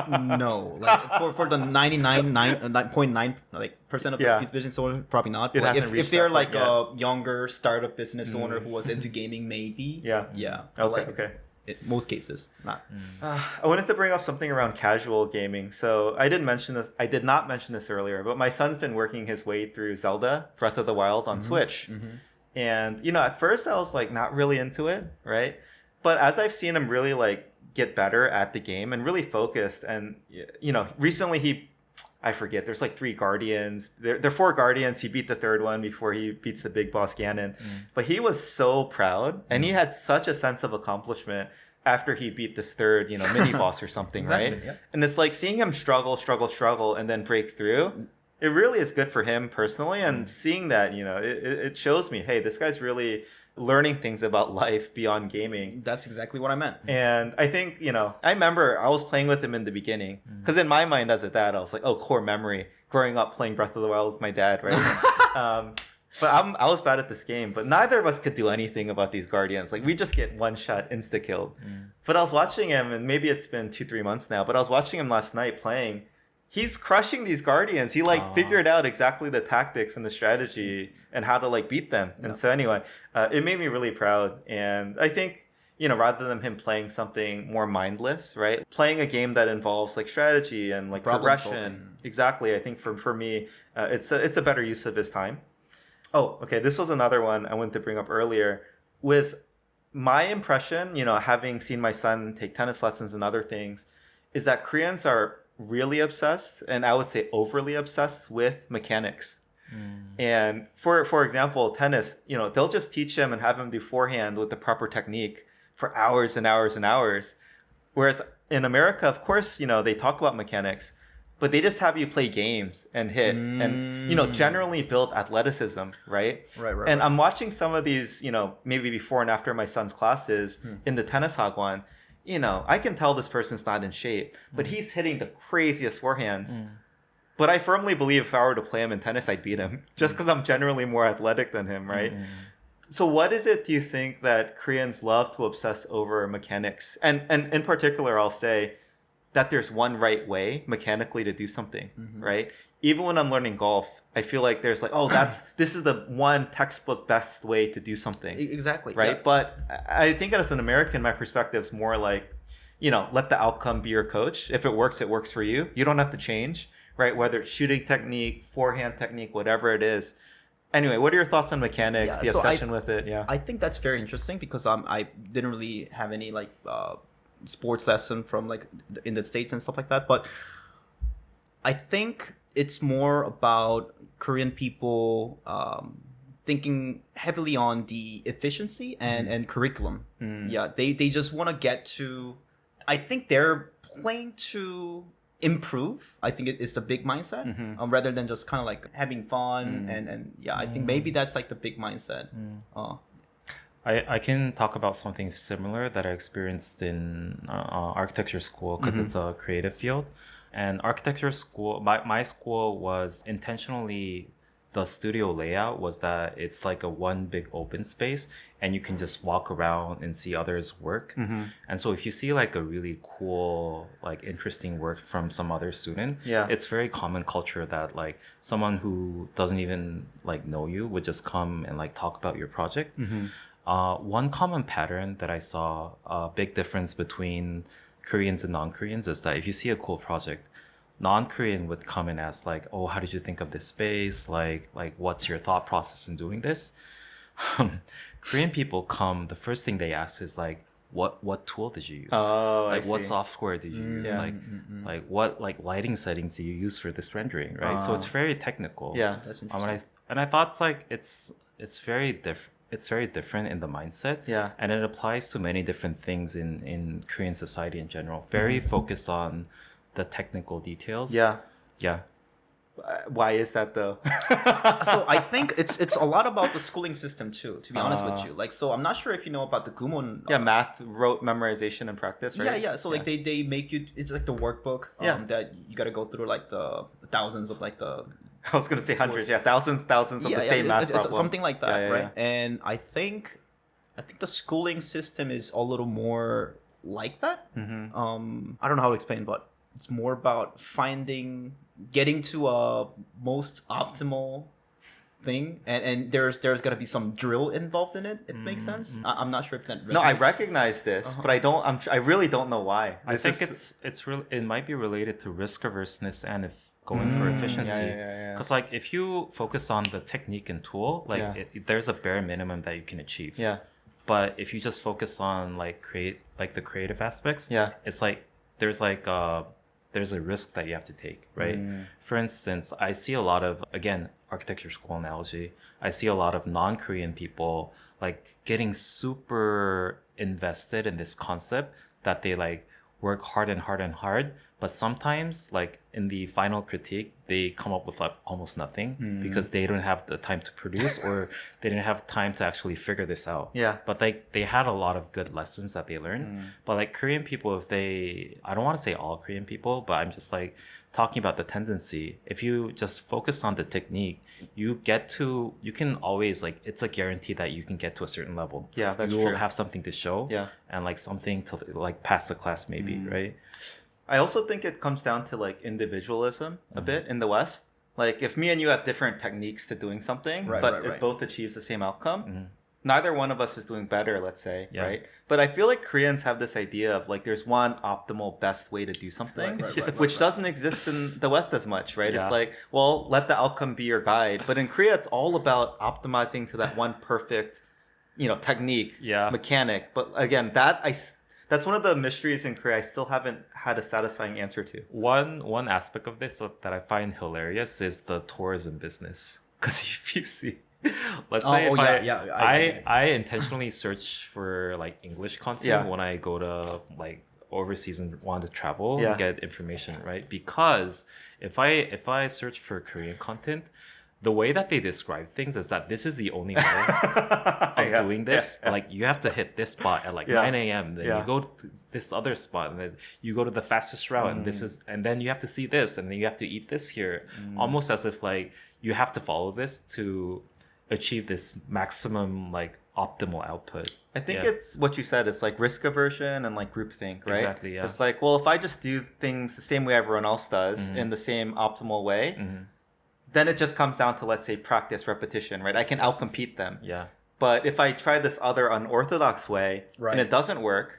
No, like for the 99.9% like percent of the business owner, probably not. It Like, hasn't if they're like yet. a younger startup business owner who was into gaming, maybe. Yeah. But, like, Okay. in most cases, not. I wanted to bring up something around casual gaming. So I did not mention this earlier, but my son's been working his way through Zelda Breath of the Wild on Switch. And, you know, at first I was like not really into it, right? But as I've seen him really like get better at the game and really focused, and, you know, recently I forget, there's like 3 guardians. There are 4 guardians. He beat the 3rd one before he beats the big boss Ganon. But he was so proud, and he had such a sense of accomplishment after he beat this third, mini boss or something, Exactly, right? yeah. And it's like seeing him struggle, and then break through. It really is good for him personally, and seeing that, it shows me, hey, this guy's really learning things about life beyond gaming. That's exactly what I meant. And I think, I remember I was playing with him in the beginning, because in my mind as a dad, I was like, oh, core memory, growing up playing Breath of the Wild with my dad, right? But I was bad at this game, but neither of us could do anything about these guardians. Like, we just get one shot, insta killed. But I was watching him, and maybe it's been 2-3 months now, but I was watching him last night playing. He's crushing these guardians. He figured out exactly the tactics and the strategy and how to beat them. And so anyway, it made me really proud. And I think, rather than him playing something more mindless, right? Playing a game that involves strategy and progression. Solving. Exactly. I think for me, it's a better use of his time. Oh, okay. This was another one I wanted to bring up earlier. Was my impression, having seen my son take tennis lessons and other things, is that Koreans are really obsessed, and I would say overly obsessed with mechanics. And for example, tennis, they'll just teach him and have him do forehand with the proper technique for hours and hours and hours. Whereas in America, of course, they talk about mechanics, but they just have you play games and hit and, generally build athleticism, right? Right. And I'm watching some of these, maybe before and after my son's classes in the tennis hagwon. I can tell this person's not in shape, but he's hitting the craziest forehands. But I firmly believe if I were to play him in tennis, I'd beat him just because I'm generally more athletic than him, right? So what is it, do you think, that Koreans love to obsess over mechanics? And in particular, I'll say that there's one right way mechanically to do something, right? Even when I'm learning golf, I feel like there's this is the one textbook best way to do something. Exactly. Right. Yeah. But I think as an American, my perspective is more like, let the outcome be your coach. If it works for you. You don't have to change, right? Whether it's shooting technique, forehand technique, whatever it is. Anyway, what are your thoughts on mechanics, the obsession with it? Yeah. I think that's very interesting because I didn't really have any sports lesson from in the States and stuff like that. But I think it's more about Korean people thinking heavily on the efficiency and curriculum. Yeah, they just want to get to. I think they're playing to improve. I think it's the big mindset rather than just kind of having fun and yeah. I think maybe that's the big mindset. I can talk about something similar that I experienced in architecture school because it's a creative field. And architecture school, my school was intentionally, the studio layout was that it's like a one big open space and you can just walk around and see others work. And so if you see a really cool, interesting work from some other student, it's very common culture that someone who doesn't even know you would just come and talk about your project. One common pattern that I saw, a big difference between Koreans and non-Koreans, is that if you see a cool project, non-Korean would come and ask oh, how did you think of this space? What's your thought process in doing this? Korean people come, the first thing they ask is what tool did you use? Oh, what software did you use? What lighting settings do you use for this rendering? Right. So it's very technical. Yeah, that's interesting. And I thought it's very different. It's very different in the mindset. Yeah. And it applies to many different things in Korean society in general. Very focused on the technical details. Yeah. Yeah. Why is that though? So I think it's a lot about the schooling system too, to be honest with you. So I'm not sure if you know about the Gumon. Math, rote memorization and practice, right? Yeah. So they make you, it's the workbook that you got to go through the thousands of the. I was gonna say hundreds, thousands of the same math problem. Something like that, right? Yeah. And I think the schooling system is a little more like that. I don't know how to explain, but it's more about getting to a most optimal thing, and there's got to be some drill involved in it. If it makes sense. I'm not sure if that. No, I recognize this, but I really don't know why. I think it might be related to risk averseness and going for efficiency. Because if you focus on the technique and tool, there's a bare minimum that you can achieve. Yeah. But if you just focus on the creative aspects, it's there's a risk that you have to take, right? For instance, I see a lot of, again, architecture school analogy, I see a lot of non-Korean people getting super invested in this concept that they like work hard and hard and hard, but sometimes like in the final critique they come up with like almost nothing because they don't have the time to produce or they didn't have time to actually figure this out. Yeah. But like they had a lot of good lessons that they learned. But like Korean people, if they, I don't want to say all Korean people, but I'm just like talking about the tendency. If you just focus on the technique, you can always like, it's a guarantee that you can get to a certain level. Yeah, that's you true. will have something to show. Yeah. And like something to like pass the class maybe, right? I also think it comes down to like individualism a bit in the West. Like if me and you have different techniques to doing something, but it both achieves the same outcome, neither one of us is doing better, let's say, right? But I feel like Koreans have this idea of like there's one optimal best way to do something, which doesn't exist in the West as much, right? Yeah. It's like, well, let the outcome be your guide. But in Korea, it's all about optimizing to that one perfect, technique, mechanic. But again, that's one of the mysteries in Korea I still haven't had a satisfying answer to. One aspect of this that I find hilarious is the tourism business. Because if you see, let's say I intentionally search for like English content when I go to like overseas and want to travel and get information, right? Because if I search for Korean content, the way that they describe things is that this is the only way of doing this. Like you have to hit this spot at like 9 a.m. Then you go to this other spot, and then you go to the fastest route, and then you have to see this, and then you have to eat this here. Almost as if like you have to follow this to achieve this maximum like optimal output. I think it's what you said. It's like risk aversion and like groupthink, right? Exactly. Yeah. It's like, well, if I just do things the same way everyone else does in the same optimal way. Then it just comes down to, let's say, practice, repetition, right? I can outcompete them. Yeah. But if I try this other unorthodox way and it doesn't work,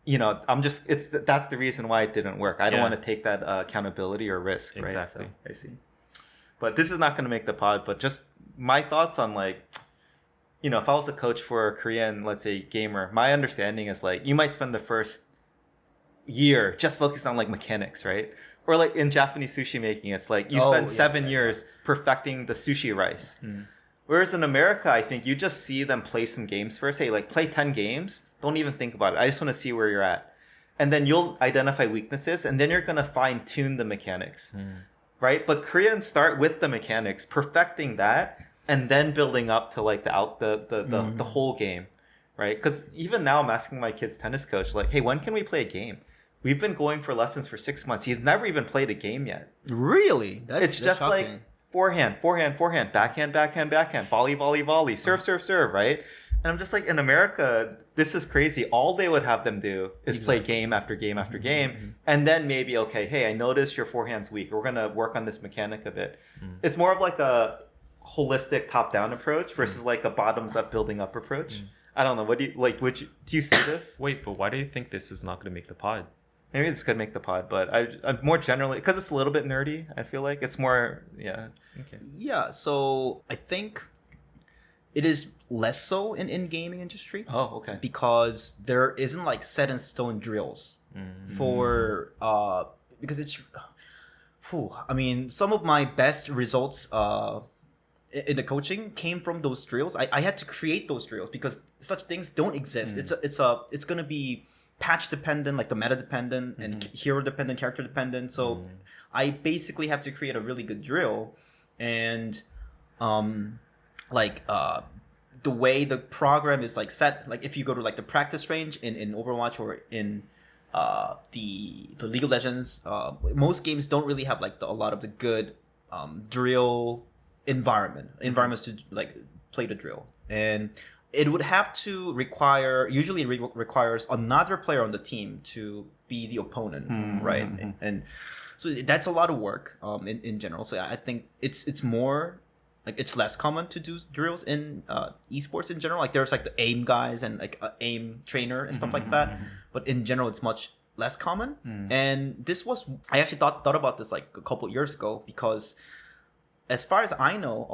that's the reason why it didn't work. I don't want to take that accountability or risk, right? Exactly. So, I see. But this is not going to make the pod, but just my thoughts on like, if I was a coach for a Korean, let's say, gamer, my understanding is like, you might spend the first year just focused on like mechanics, right? Or like in Japanese sushi making, it's like you spend 7 years perfecting the sushi rice. Whereas in America, I think you just see them play some games first. Hey, like play 10 games. Don't even think about it. I just want to see where you're at. And then you'll identify weaknesses and then you're going to fine tune the mechanics, right? But Koreans start with the mechanics, perfecting that, and then building up to like the whole game, right? Because even now I'm asking my kid's tennis coach, like, hey, when can we play a game? We've been going for lessons for 6 months. He's never even played a game yet. Really? It's just shocking. Like forehand, backhand, volley, serve, right? And I'm just like, in America, this is crazy. All they would have them do is play game after game after game. And then maybe, okay, hey, I noticed your forehand's weak. We're going to work on this mechanic a bit. It's more of like a holistic top-down approach versus like a bottoms-up, building-up approach. I don't know. What do you see this? Wait, but why do you think this is not going to make the pod? Maybe this could make the pod, but I'm more generally, because it's a little bit nerdy, I feel like. It's more, Okay. Yeah, so I think it is less so in gaming industry. Oh, okay. Because there isn't like set in stone drills for, because it's, I mean, some of my best results in the coaching came from those drills. I had to create those drills because such things don't exist. It's going to be patch dependent, like the meta dependent and hero dependent, character dependent. So I basically have to create a really good drill, and the way the program is like set, like if you go to like the practice range in Overwatch or in the League of Legends, most games don't really have like a lot of the good drill environments to like play the drill. And it would have to requires another player on the team to be the opponent, right? And so that's a lot of work in general. So I think it's more like it's less common to do drills in esports in general. Like there's like the aim guys and like an aim trainer and stuff like that. But in general, it's much less common. And this was, I actually thought about this like a couple of years ago, because as far as I know,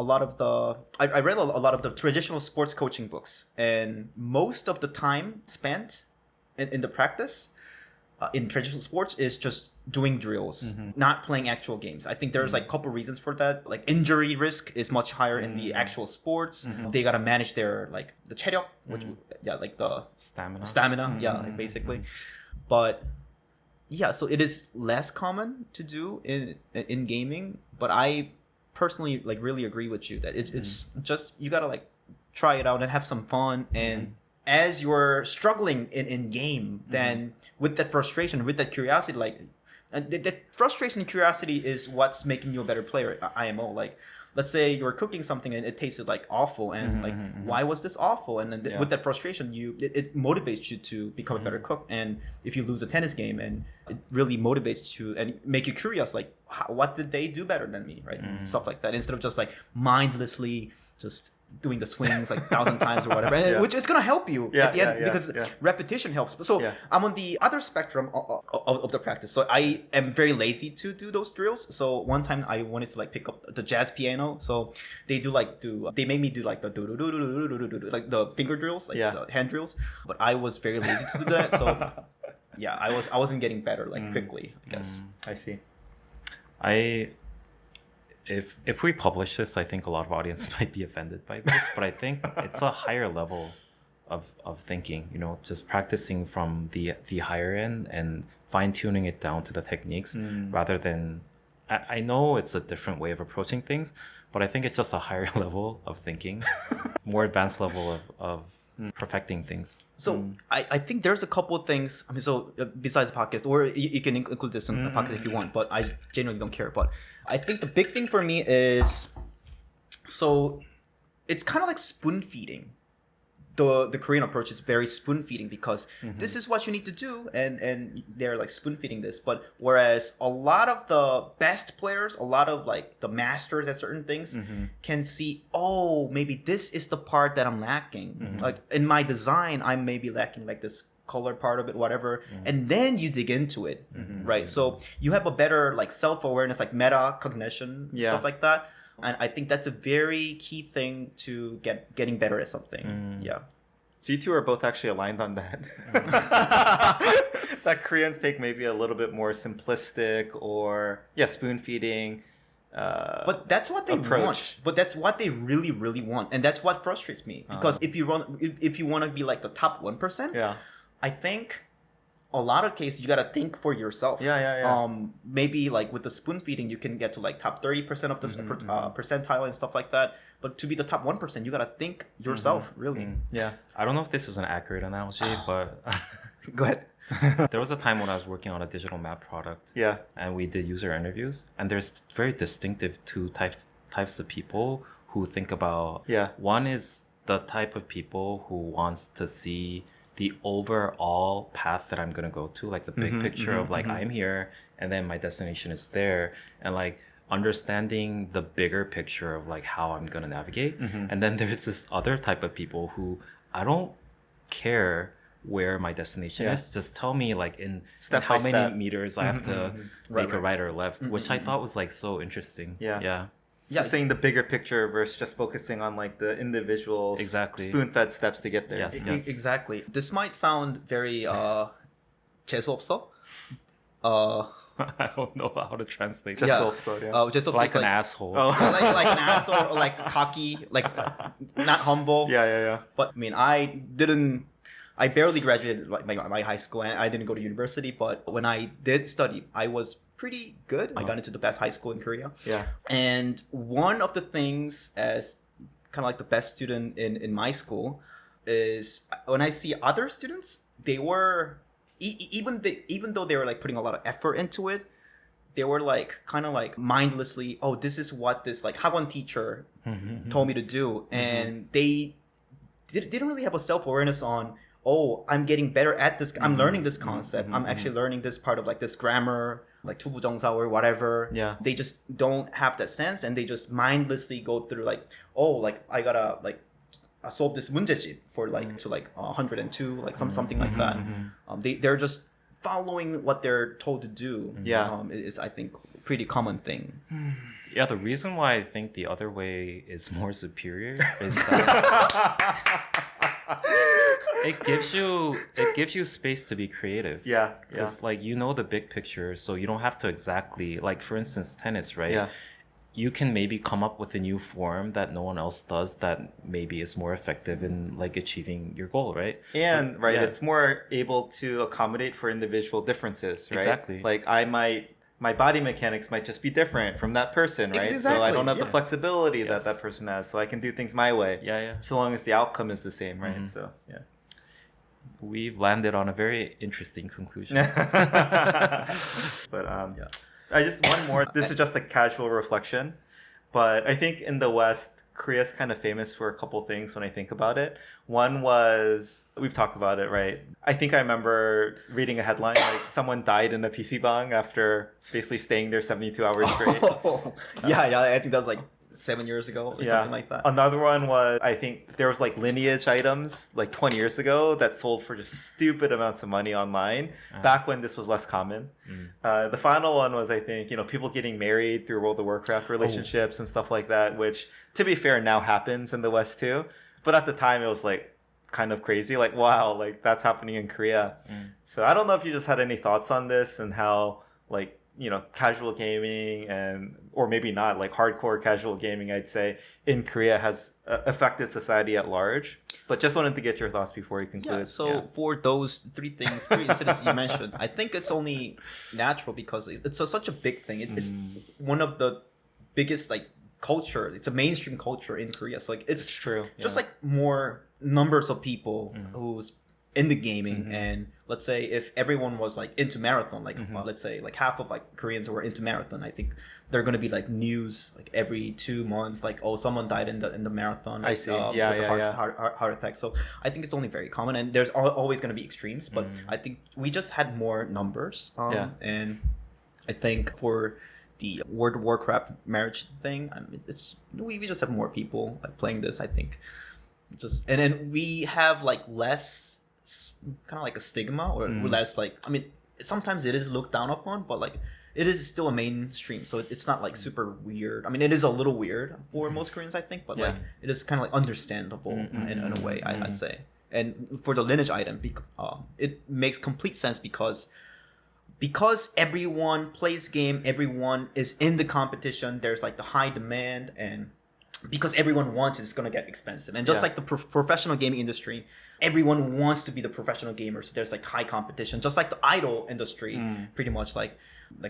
I read a lot of the traditional sports coaching books, and most of the time spent in the practice, in traditional sports is just doing drills, not playing actual games. I think there's like a couple reasons for that. Like injury risk is much higher in the actual sports. They gotta manage their like the 체력, which like the stamina, like basically. But yeah, so it is less common to do in gaming. But I personally like really agree with you that it's just you gotta like try it out and have some fun and. As you're struggling in game, then with that frustration, with that curiosity, like that frustration and curiosity is what's making you a better player. IMO, like let's say you're cooking something and it tasted like awful, and like why was this awful? And then with that frustration, it motivates you to become a better cook. And if you lose a tennis game, and it really motivates you and make you curious, like what did they do better than me, right? Stuff like that, instead of just like mindlessly just doing the swings like 1,000 times or whatever, which is gonna help you at the end because repetition helps. So I'm on the other spectrum of the practice. So I am very lazy to do those drills. So one time I wanted to like pick up the jazz piano. So they made me do like the like the finger drills, like the hand drills. But I was very lazy to do that. So yeah, I wasn't getting better like quickly, I guess. I see. If we publish this, I think a lot of audience might be offended by this, but I think it's a higher level of thinking, you know, just practicing from the higher end and fine-tuning it down to the techniques rather than, I know it's a different way of approaching things, but I think it's just a higher level of thinking, more advanced level of perfecting things. So I think there's a couple of things. I mean, so besides the podcast, or you can include this in the podcast if you want, but I genuinely don't care. But I think the big thing for me is, so it's kind of like spoon feeding. The Korean approach is very spoon feeding because this is what you need to do, and they're like spoon feeding this. But whereas a lot of the best players, a lot of like the masters at certain things can see, oh, maybe this is the part that I'm lacking. Like in my design, I'm maybe lacking like this color part of it, whatever, and then you dig into it, right? So you have a better like self-awareness, like meta cognition, stuff like that. And I think that's a very key thing to getting better at something. Yeah. So you two are both actually aligned on that. That Koreans take maybe a little bit more simplistic or spoon feeding. But that's what they want. But that's what they really, really want, and that's what frustrates me. Because if you want to be like the top 1%, I think a lot of cases you gotta think for yourself. Maybe like with the spoon feeding, you can get to like top 30% of the percentile and stuff like that. But to be the top 1%, you gotta think yourself, really. Yeah. I don't know if this is an accurate analogy, but go ahead. There was a time when I was working on a digital map product. Yeah. And we did user interviews, and there's very distinctive two types of people who think about. One is the type of people who wants to see the overall path that I'm gonna go to, like the big picture of like I'm here and then my destination is there, and like understanding the bigger picture of like how I'm gonna navigate. And then there's this other type of people who I don't care where my destination is. Just tell me like in how many meters I have to make a right or left, which I thought was like so interesting. So saying the bigger picture versus just focusing on like the individual spoon-fed steps to get there. Exactly. This might sound very 재수없어. I don't know how to translate. 재수없어, like an asshole. Like an asshole, or like cocky, like not humble. But I mean, I barely graduated my high school, and I didn't go to university. But when I did study, I was pretty good. I got into the best high school in Korea. And one of the things as kind of like the best student in my school is when I see other students, they were even though they were like putting a lot of effort into it, they were like kind of like mindlessly, oh, this is what this like Hagwon teacher told me to do, and they didn't really have a self-awareness on, oh, I'm getting better at this. I'm learning this concept. I'm actually learning this part of like this grammar, like 투부정사 or whatever. They just don't have that sense, and they just mindlessly go through like, oh, like I gotta like solve this 문제집 for like to like 102, like something like that. They're just following what they're told to do. Is I think a pretty common thing. Yeah, the reason why I think the other way is more superior is that it gives you space to be creative. Yeah, yeah, Because like you know the big picture, so you don't have to exactly like for instance tennis, right? yeah. You can maybe come up with a new form that no one else does that maybe is more effective in like achieving your goal, right? And right, yeah. it's more able to accommodate for individual differences, right? Exactly. Like my body mechanics might just be different from that person, right? So I Exactly, don't have the yeah. flexibility Yes. that person has, so I can do things my way. Yeah, yeah. So long as the outcome is the same, right? Mhm. So yeah. We've landed on a very interesting conclusion. But Yeah. I just one more. This is just a casual reflection, but I think in the West, Korea's kind of famous for a couple things when I think about it. One was we've talked about it, right? I think I remember reading a headline like someone died in a PC bang after basically staying there 72 hours straight. Yeah, I think that was like 7 years ago or something like that. Another one was I think there was like lineage items like 20 years ago that sold for just stupid amounts of money online back when this was less common. The final one was I think people getting married through World of Warcraft relationships and stuff like that, which to be fair now happens in the West too. But at the time it was like kind of crazy, like wow, like that's happening in Korea. So I don't know if you just had any thoughts on this and how like casual gaming or maybe not, like hardcore casual gaming, I'd say, in Korea has affected society at large. But just wanted to get your thoughts before you conclude. Yeah, so for those three incidents you mentioned, I think it's only natural because it's such a big thing. It's one of the biggest like culture. It's a mainstream culture in Korea. So like it's true. just like more numbers of people who's in the gaming, and let's say if everyone was like into marathon, like let's say like half of like Koreans who are into marathon, I think they're gonna be like news like every 2 months, like someone died in the marathon. Like, I see. With a heart attack. So I think it's only very common, and there's always gonna be extremes, but I think we just had more numbers. And I think for the World of Warcraft marriage thing, I mean, we just have more people like playing this. I think and then we have like less kind of like a stigma or less like, I mean, sometimes it is looked down upon, but like it is still a mainstream, so it's not like super weird. I mean, it is a little weird for most Koreans, I think, but like it is kind of like understandable in a way, I'd say. And for the lineage item, it makes complete sense because everyone plays game, everyone is in the competition, there's like the high demand, and because everyone wants it's going to get expensive. And just like the professional gaming industry, everyone wants to be the professional gamer, so there's like high competition. Just like the idol industry, pretty much like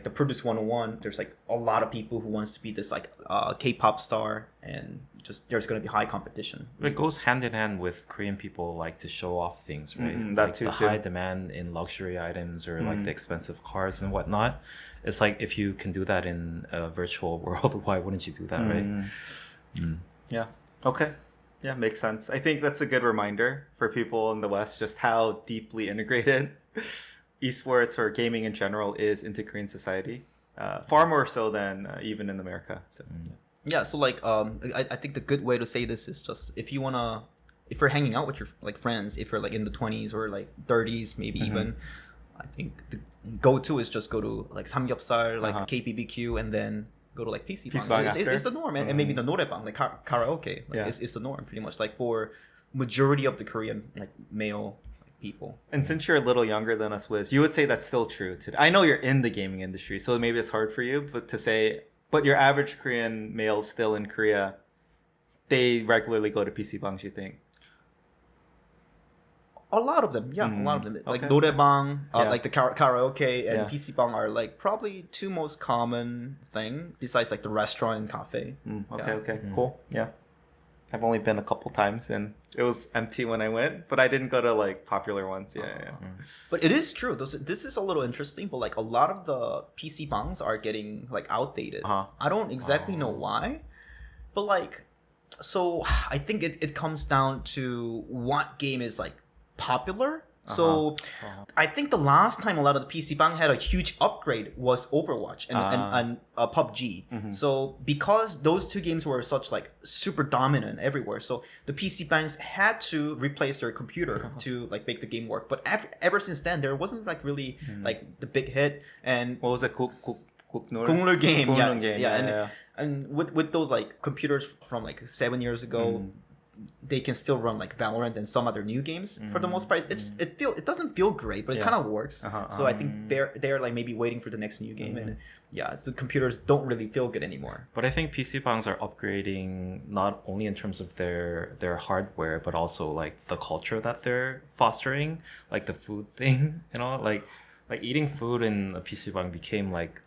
the Produce 101, there's like a lot of people who wants to be this like K-pop star, and just there's going to be high competition. It goes hand in hand with Korean people like to show off things, right? That like too, the high demand in luxury items or like the expensive cars and whatnot. It's like if you can do that in a virtual world, why wouldn't you do that, right? Yeah. Okay. Yeah, makes sense. I think that's a good reminder for people in the West just how deeply integrated esports or gaming in general is into Korean society. Far more so than even in America. So yeah, so like I think the good way to say this is just if you're hanging out with your like friends, if you're like in the 20s or like 30s, maybe even, I think the go-to is just go to like samgyeopsal, like KBBQ, and then go to like PC bang. It's the norm, and maybe the norebang, like karaoke, like it's the norm pretty much, like for majority of the Korean like male like, people. And since you're a little younger than us, Wiz, you would say that's still true today. I know you're in the gaming industry, so maybe it's hard for you, but your average Korean male still in Korea, they regularly go to PC bangs, you think? A lot of them, a lot of them. Like Okay. norebang, Yeah. like the karaoke and Yeah. PC bang are like probably two most common thing besides like the restaurant and cafe. Okay, cool. Yeah. I've only been a couple times and it was empty when I went, but I didn't go to like popular ones. Yeah. But it is true. This is a little interesting, but like a lot of the PC bangs are getting like outdated. I don't exactly know why, but like, so I think it comes down to what game is like popular. So I think the last time a lot of the PC bang had a huge upgrade was Overwatch and PUBG. So because those two games were such like super dominant everywhere, so the PC bangs had to replace their computer to like make the game work. But ever since then, there wasn't like really like the big hit. And What was it? Kunglur game, Kunglur game. And with those like computers from like 7 years ago, they can still run like Valorant and some other new games for the most part. It doesn't feel great, but it kind of works. So I think they're like maybe waiting for the next new game, and so computers don't really feel good anymore. But I think PC bangs are upgrading not only in terms of their hardware, but also like the culture that they're fostering, like the food thing, like eating food in a PC bang became like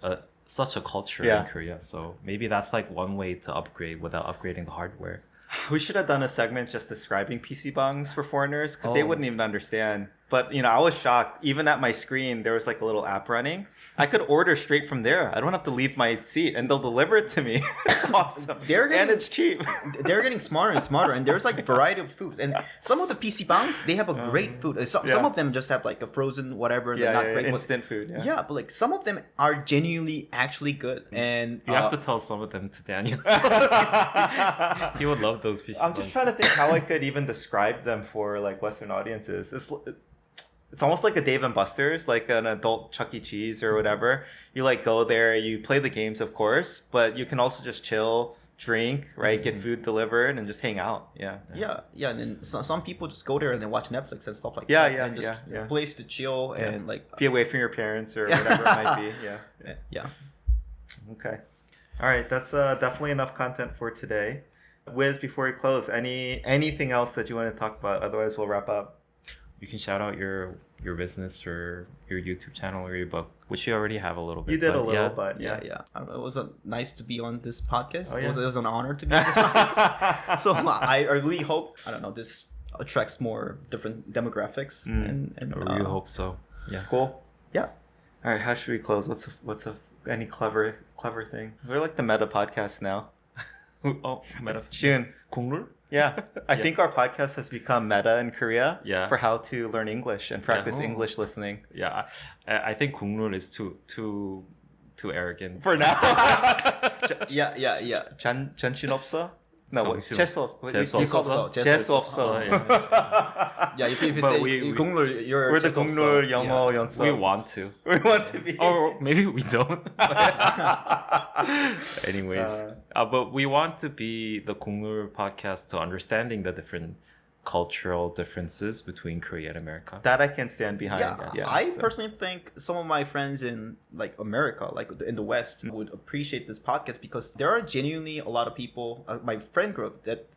such a culture in Korea. So maybe that's like one way to upgrade without upgrading the hardware. We should have done a segment just describing PC bangs for foreigners because they wouldn't even understand. But, I was shocked. Even at my screen, there was like a little app running. I could order straight from there. I don't have to leave my seat and they'll deliver it to me. It's awesome. And it's cheap. They're getting smarter and smarter, and there's like a variety of foods. And some of the PC bangs, they have a great food. Some of them just have like a frozen whatever. Not great. Instant food. Yeah, but like some of them are genuinely actually good. And you have to tell some of them to Daniel. He would love those PC bangs. I'm just trying to think how I could even describe them for like Western audiences. It's almost like a Dave and Buster's, like an adult Chuck E. Cheese or whatever. You like go there, you play the games, of course, but you can also just chill, drink, right? Get food delivered and just hang out. Yeah. And then some people just go there and then watch Netflix and stuff like that. And just a place to chill and like be away from your parents or whatever it might be. Yeah. Okay. All right. That's definitely enough content for today. Wiz, before we close, anything else that you want to talk about? Otherwise, we'll wrap up. You can shout out your business or your YouTube channel or your book, which you already have a little bit. You did a little, but yeah. I don't know, it was nice to be on this podcast. It was an honor to be on this podcast. So I really hope, I don't know, this attracts more different demographics. And I really hope so. Yeah. Cool. Yeah. All right. How should we close? What's any clever thing? We're like the meta podcast now. Meta. Jun. 국룰? Yeah, I think our podcast has become meta in Korea for how to learn English and practice English listening. Yeah, I think 국룰 is too arrogant. For now. Yeah. 정신 없어? No, what? 재수 없어. Yeah, if you say 국룰, you're we're the 국룰 영어 연습. We want to. We want to be. Or maybe we don't. Anyways, but we want to be the 국룰 podcast to understanding the different cultural differences between Korea and America. That I can stand behind. I personally think some of my friends in like America, like in the West, would appreciate this podcast because there are genuinely a lot of people, my friend group, that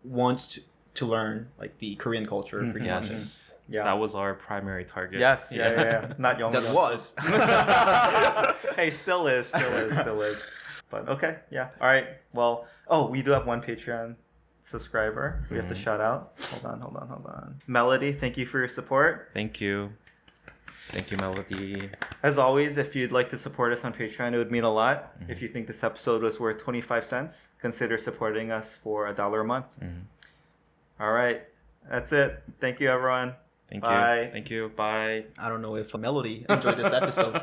wants to learn like the Korean culture. Yes. Yeah. That was our primary target. Yes. Yeah. Not young. That was. Hey, still is. But okay. Yeah. All right. Well, we do have one Patreon subscriber we have to shout out. Hold on. Melody, thank you for your support. Thank you, Melody. As always, if you'd like to support us on Patreon, it would mean a lot. If you think this episode was worth 25 cents, consider supporting us for $1 a month. All right, that's it. Thank you, everyone. Bye. Thank you. Bye. I don't know if Melody enjoyed this episode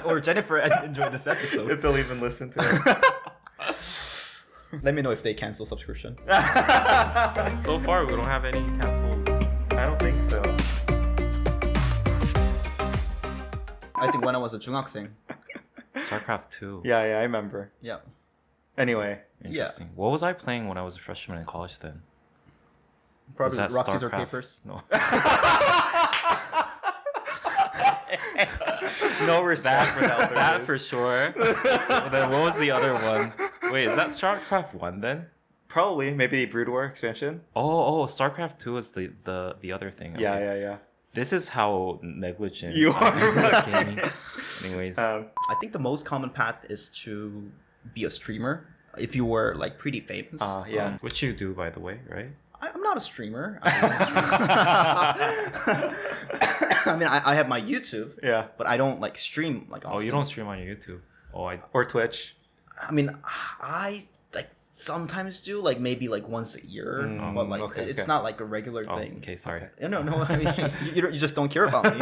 or Jennifer enjoyed this episode. If they'll even listen to it. Let me know if they cancel subscription. So far, we don't have any cancels. I don't think so. I think when I was a 중학생. Starcraft 2. Yeah, I remember. Yeah. Anyway. Interesting. Yeah. What was I playing when I was a freshman in college then? Probably rock, scissors, papers. No. No respect for the that for sure. Then what was the other one? Wait, is that StarCraft 1 then? Probably. Maybe the Brood War expansion. Oh, StarCraft 2 is the other thing. Okay. Yeah. This is how negligent you are. Gaming. Anyways. I think the most common path is to be a streamer if you were like pretty famous. Which you do, by the way, right? I'm not a streamer. I mean, I have my YouTube. Yeah. But I don't like stream like often. Oh, you don't stream on your YouTube? Or Twitch. I mean, I like sometimes do, like maybe like once a year, but like it's not like a regular thing. Okay, sorry. No. I mean, you just don't care about me.